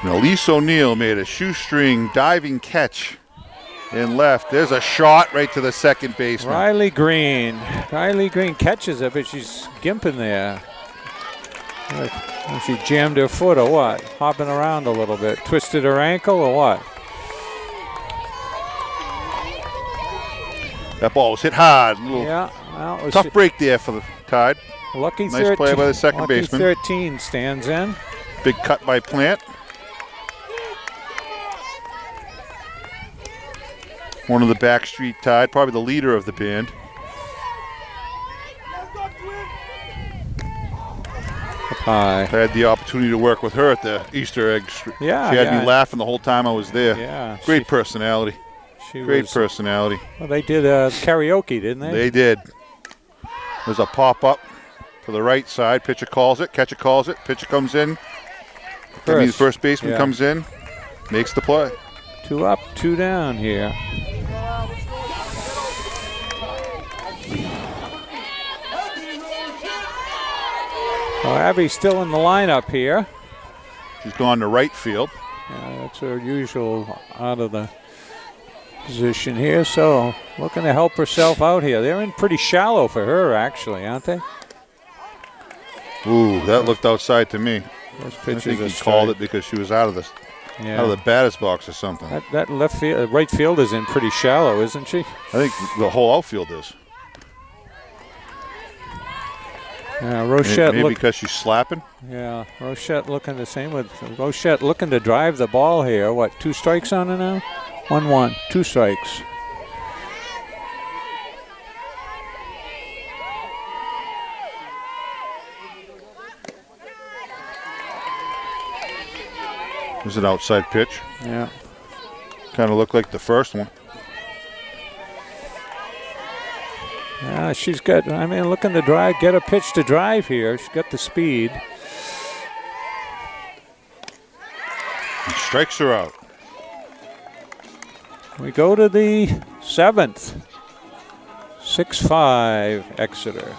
And Elise O'Neill made a shoestring diving catch in left. There's a shot right to the second baseman. Riley Green catches it, but she's gimping there. She jammed her foot or what? Hopping around a little bit. Twisted her ankle or what? That ball was hit hard. Yeah. Well, tough break there for the Tide. Lucky nice 13, play by the second baseman. 13 stands in. Big cut by Plant. One of the Backstreet Tide, probably the leader of the band. Hi. I had the opportunity to work with her at the Easter egg. Yeah, she had me laughing the whole time I was there. Yeah, great personality. Great personality. Well, they did karaoke, didn't they? They did. There's a pop-up to the right side. Pitcher calls it. Catcher calls it. Pitcher comes in. The first baseman comes in, makes the play. 2 up, 2 down here. Well, Abby's still in the lineup here. She's gone to right field. Yeah, that's her usual out of the position here. So looking to help herself out here. They're in pretty shallow for her, actually, aren't they? Ooh, that looked outside to me. Those I pitches think he called it because she was out of the batter's box or something. That left field, right field is in pretty shallow, isn't she? I think the whole outfield is. Yeah, Rochette. Maybe because she's slapping. Yeah, Rochette looking the same with Rochette looking to drive the ball here. What, 2 strikes on her now? 1-1, 2 strikes. There's an outside pitch. Yeah. Kind of looked like the first one. Yeah, she's got, looking to drive, get a pitch to drive here. She's got the speed. And strikes her out. We go to the 7th. 6-5 Exeter.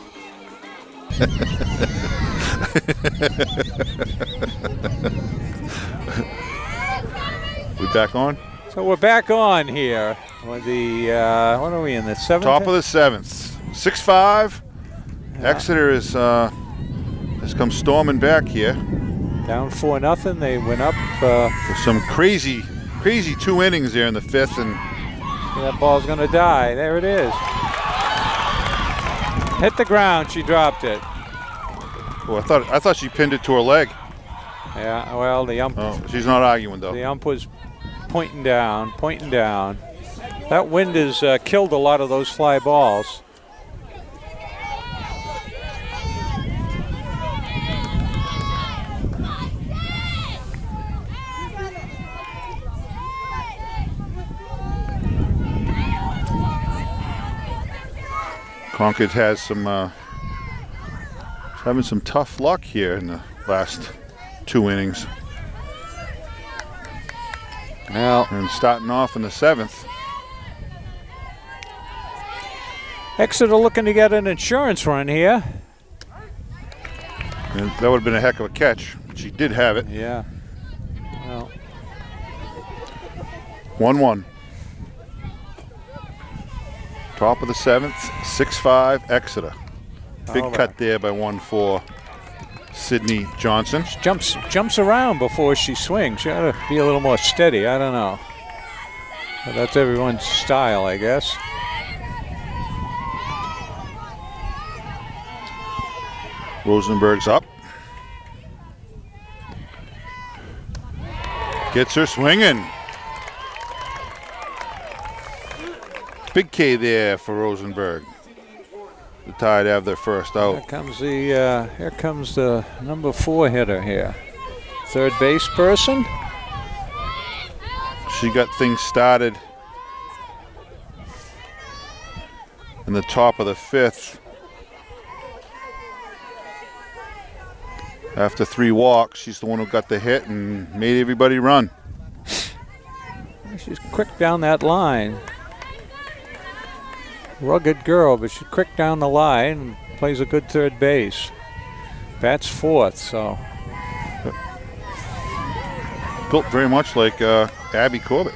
We back on? So we're back on here with the, what are we in, the 7th? Top of the 7th. 6-5. Yeah. Exeter has come storming back here. Down 4-0. They went up. With some crazy 2 innings there in the 5th. And that ball's going to die. There it is. Hit the ground. She dropped it. Well, I thought she pinned it to her leg. Yeah, well, the ump. Oh, she's not arguing, though. The ump was pointing down. That wind has killed a lot of those fly balls. Concord has having some tough luck here in the last 2 innings. Well, and starting off in the 7th. Exeter looking to get an insurance run here. And that would have been a heck of a catch. She did have it. Yeah. Well. 1-1. Top of the 7th, 6-5 Exeter. Big cut there by 1-4 Sydney Johnson. She jumps around before she swings. She ought to be a little more steady. I don't know. But that's everyone's style, I guess. Rosenberg's up. Gets her swinging. big K there for Rosenberg. The Tide have their first out. Here comes the number 4 hitter here. Third base person. She got things started in the top of the 5th. After 3 walks, she's the one who got the hit and made everybody run. She's quick down that line. Rugged girl, but she's quick down the line and plays a good third base. Bats 4th, so. Built very much like Abby Corbett.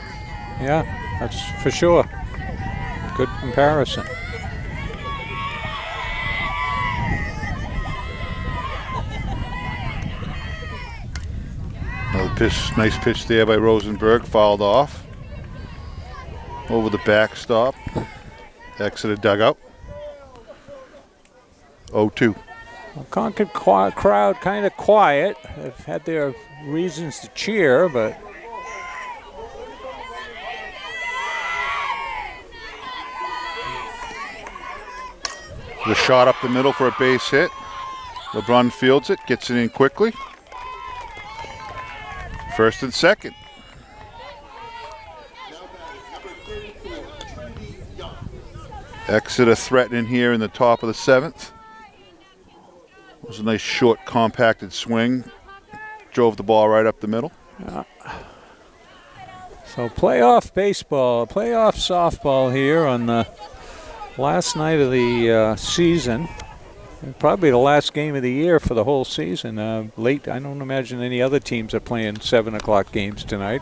Yeah, that's for sure. Good comparison. Another pitch, nice pitch there by Rosenberg, fouled off. Over the backstop. Exeter dugout. 0-2. Well, Concord crowd kind of quiet. They've had their reasons to cheer, but the shot up the middle for a base hit. LeBron fields it, gets it in quickly. First and second. Exeter threatening here in the top of the 7th. It was a nice short compacted swing. Drove the ball right up the middle. So playoff baseball, playoff softball here on the last night of the season. Probably the last game of the year for the whole season. Late, I don't imagine any other teams are playing 7 o'clock games tonight.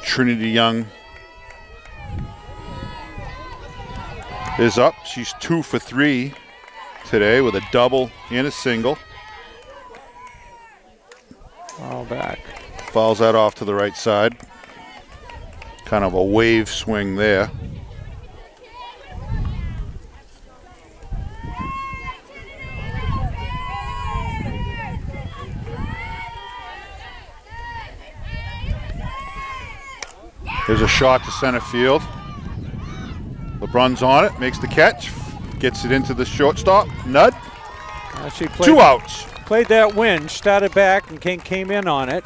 Trinity Young is up. She's 2 for 3 today with a double and a single. All back. Fouls that off to the right side. Kind of a wave swing there. There's a shot to center field. LeBron's on it, makes the catch, gets it into the shortstop. Nud. She played, 2 outs. Played that winch, started back and came in on it.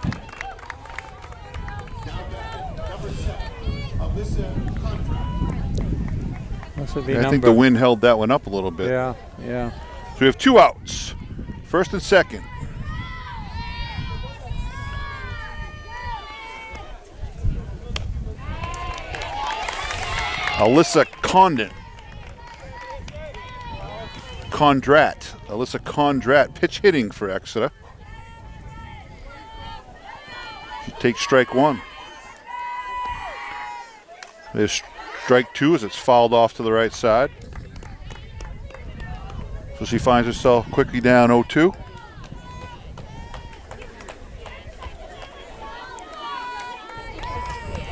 I think the wind held that one up a little bit. Yeah. So we have 2 outs. First and second. Alyssa Condrat pitch hitting for Exeter. She takes strike 1. There's strike 2 as it's fouled off to the right side. So she finds herself quickly down 0-2.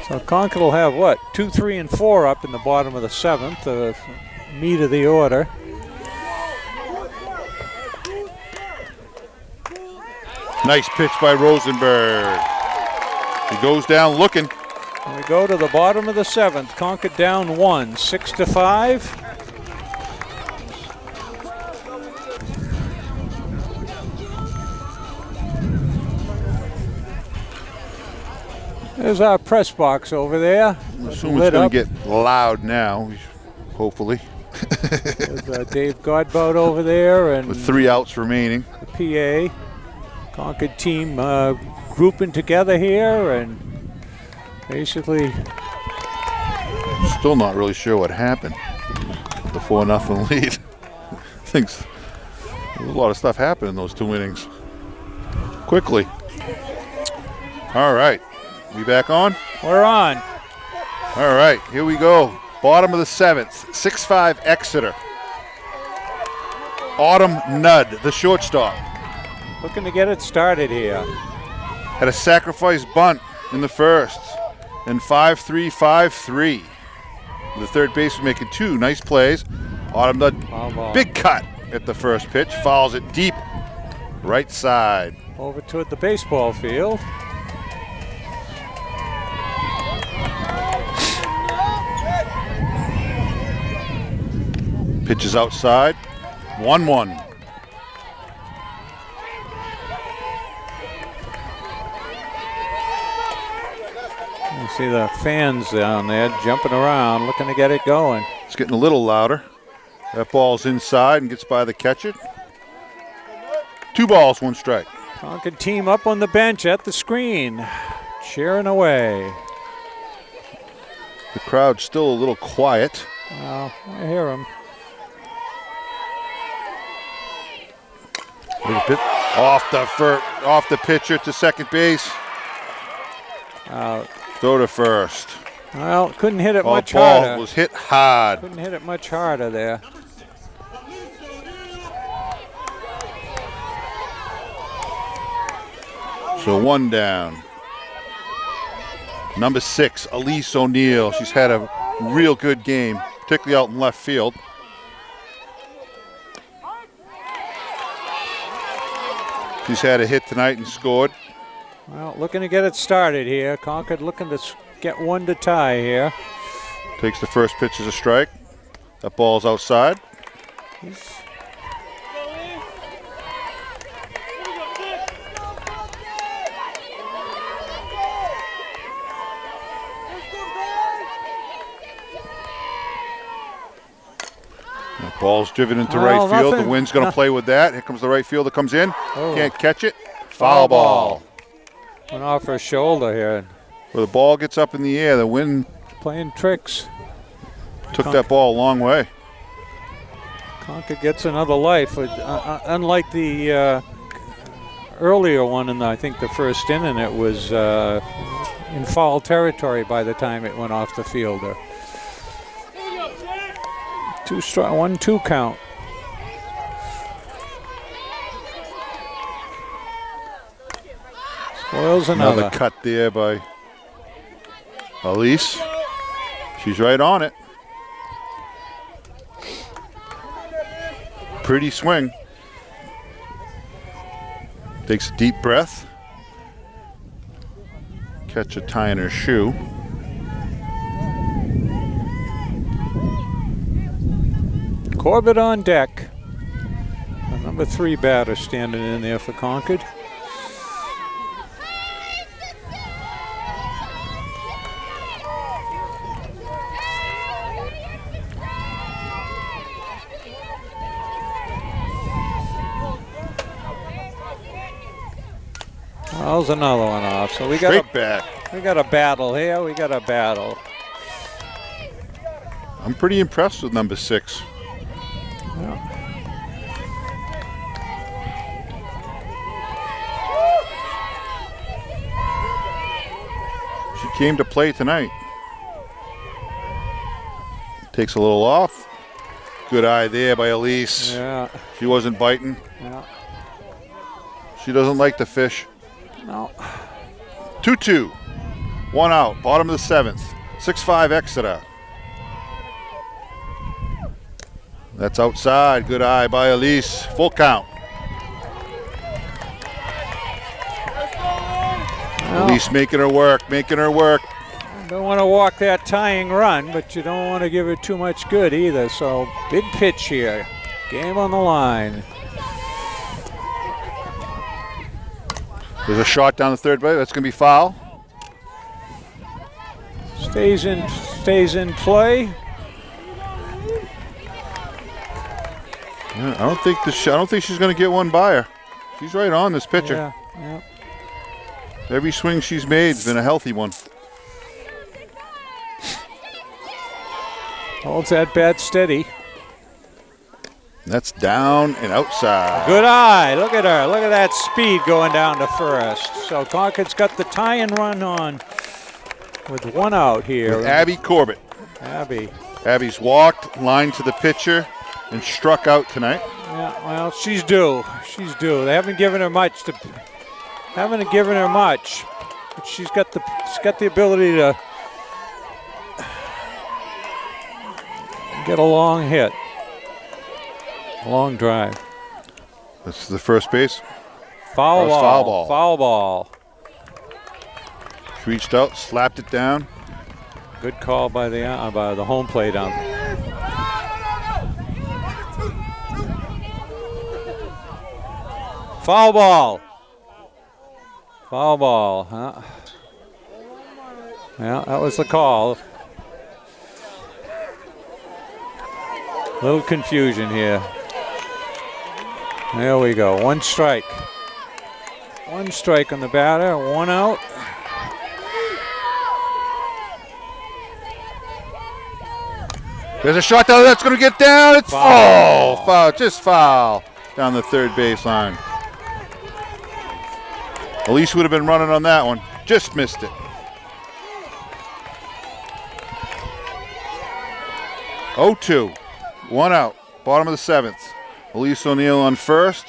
So Concord will have what? 2, 3, and 4 up in the bottom of the 7th, the meat of the order. Nice pitch by Rosenberg. He goes down looking. And we go to the bottom of the 7th. Concord down 1, 6-5. There's our press box over there. I assume it's going to get loud now, hopefully. With Dave Godbout over there. And with 3 outs remaining. The PA. Concord team grouping together here and basically. Still not really sure what happened. The 4-0 lead. There's a lot of stuff happened in those 2 innings. Quickly. All right. We back on? We're on. All right, here we go. Bottom of the 7th, 6-5 Exeter. Autumn Nudd, the shortstop. Looking to get it started here. Had a sacrifice bunt in the first. And 5-3, 5-3. The third baseman making 2 nice plays. Autumn Nudd, big cut at the first pitch. Fouls it deep right side. Over toward the baseball field. Pitch is outside. 1-1. You see the fans down there jumping around, looking to get it going. It's getting a little louder. That ball's inside and gets by the catcher. 2 balls, 1 strike. Concord team up on the bench at the screen, cheering away. The crowd's still a little quiet. Well, I hear them. Off the pitcher to second base. Out. Throw to first. Well, couldn't hit it much ball harder. was hit hard. Couldn't hit it much harder there. So 1 down. Number 6, Elise O'Neill. She's had a real good game, particularly out in left field. She's had a hit tonight and scored. Well, looking to get it started here. Concord looking to get one to tie here. Takes the first pitch as a strike. That ball's outside. That ball's driven into right field. The wind's going to play with that. Here comes the right fielder, comes in. Oh. Can't catch it. Foul ball. Went off her shoulder here. Where the ball gets up in the air, the wind Playing tricks. took that ball a long way. Concord gets another life. Unlike the earlier one in, I think, the first inning, it was in foul territory by the time it went off the fielder. 1-2 count. Spoils another. Another cut there by Elise. She's right on it. Pretty swing. Takes a deep breath. Catch a tie in her shoe. Corbett on deck. The number 3 batter standing in there for Concord. There's another one off. So we got a battle here. We got a battle. I'm pretty impressed with number 6. Yeah. She came to play tonight. Takes a little off. Good eye there by Elise. Yeah. She wasn't biting. Yeah. She doesn't like the fish. No. 2-2. 1 out. Bottom of the 7th. 6-5 Exeter. That's outside. Good eye by Elise. Full count. Well, Elise making her work. Don't want to walk that tying run, but you don't want to give it too much good either. So big pitch here. Game on the line. There's a shot down the third base. That's going to be foul. Stays in play. I don't think she's going to get one by her. She's right on this pitcher. Yeah. Every swing she's made has been a healthy one. Holds that bat steady. That's down and outside. Good eye. Look at her. Look at that speed going down to first. So Concord's got the tie and run on with 1 out here. With Abby Corbett. Abby's walked, lined to the pitcher, and struck out tonight. Yeah, well, she's due. They haven't given her much. But she's got the ability to get a long hit. Long drive. That's the first base. Foul ball. She reached out, slapped it down. Good call by the home plate Foul ball. Foul ball, huh? Yeah, that was the call. Little confusion here. There we go. 1 strike. 1 strike on the batter, 1 out. There's a shot down that's going to get down. It's foul. Just foul down the third baseline. Elise would have been running on that one. Just missed it. Oh, 2. 1 out. Bottom of the 7th. Elise O'Neill on first.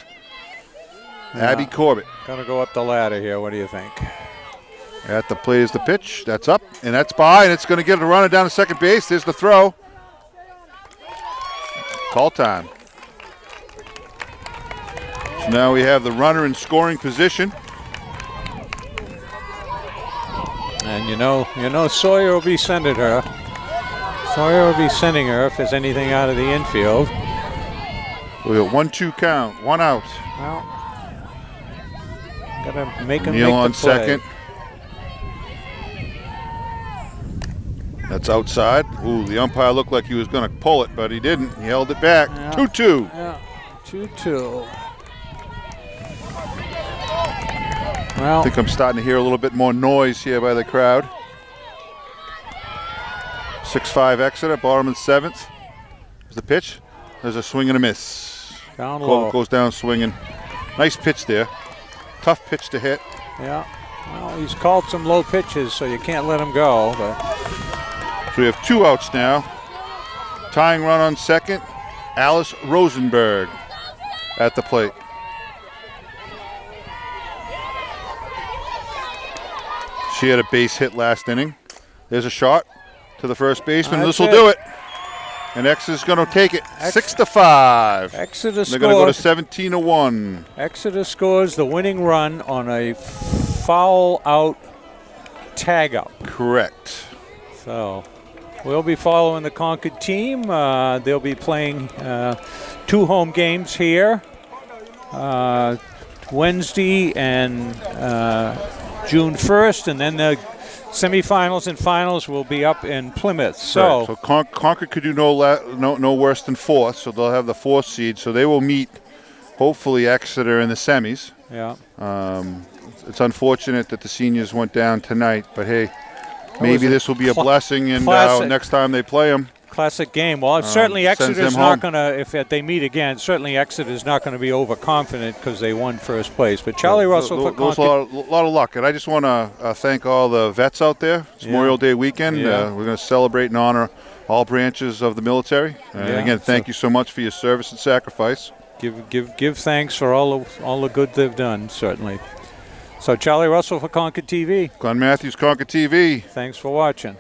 Yeah. Abby Corbett. Gonna go up the ladder here. What do you think? At the plate is the pitch. That's up and that's by, and it's going to get a runner down to second base. There's the throw. Call time. So now we have the runner in scoring position. And you know Sawyer will be sending her. Sawyer will be sending her if there's anything out of the infield. We got 1-2 count, 1 out. Well, gotta make him Neal make on the play. second. That's outside. Ooh, the umpire looked like he was going to pull it, but he didn't. He held it back. 2-2. Yeah, 2-2. Well, I think I'm starting to hear a little bit more noise here by the crowd. 6-5 Exeter, bottom of the 7th. There's the pitch. There's a swing and a miss. down low. Goes down swinging. Nice pitch there. Tough pitch to hit. Yeah. Well, he's called some low pitches, so you can't let him go. But So we have 2 outs now. Tying run on second, Alice Rosenberg at the plate. She had a base hit last inning. There's a shot to the first baseman. This will do it. And Exeter's going to take it 6-5. Exeter They're going to go to scores. 17-1. Exeter scores the winning run on a foul out tag up. Correct. So we'll be following the Concord team. They'll be playing 2 home games here, Wednesday and June 1st, and then the semifinals and finals will be up in Plymouth. So, So Concord could do no worse than 4th, so they'll have the 4th seed. So they will meet, hopefully, Exeter in the semis. yeah, It's unfortunate that the seniors went down tonight, but hey, maybe this will be a blessing, and next time they play them. classic game. Well, certainly sends Exeter's them not home. going to, if they meet again, certainly Exeter's not going to be overconfident because they won first place. But Charlie Russell for Those Concord. a lot of luck, and I just want to thank all the vets out there. It's Memorial Day weekend. Yeah. We're going to celebrate and honor all branches of the military. And again, thank you so much for your service and sacrifice. Give thanks for all the good they've done, certainly. So Charlie Russell for Concord TV. Glenn Matthews, Concord TV. Thanks for watching.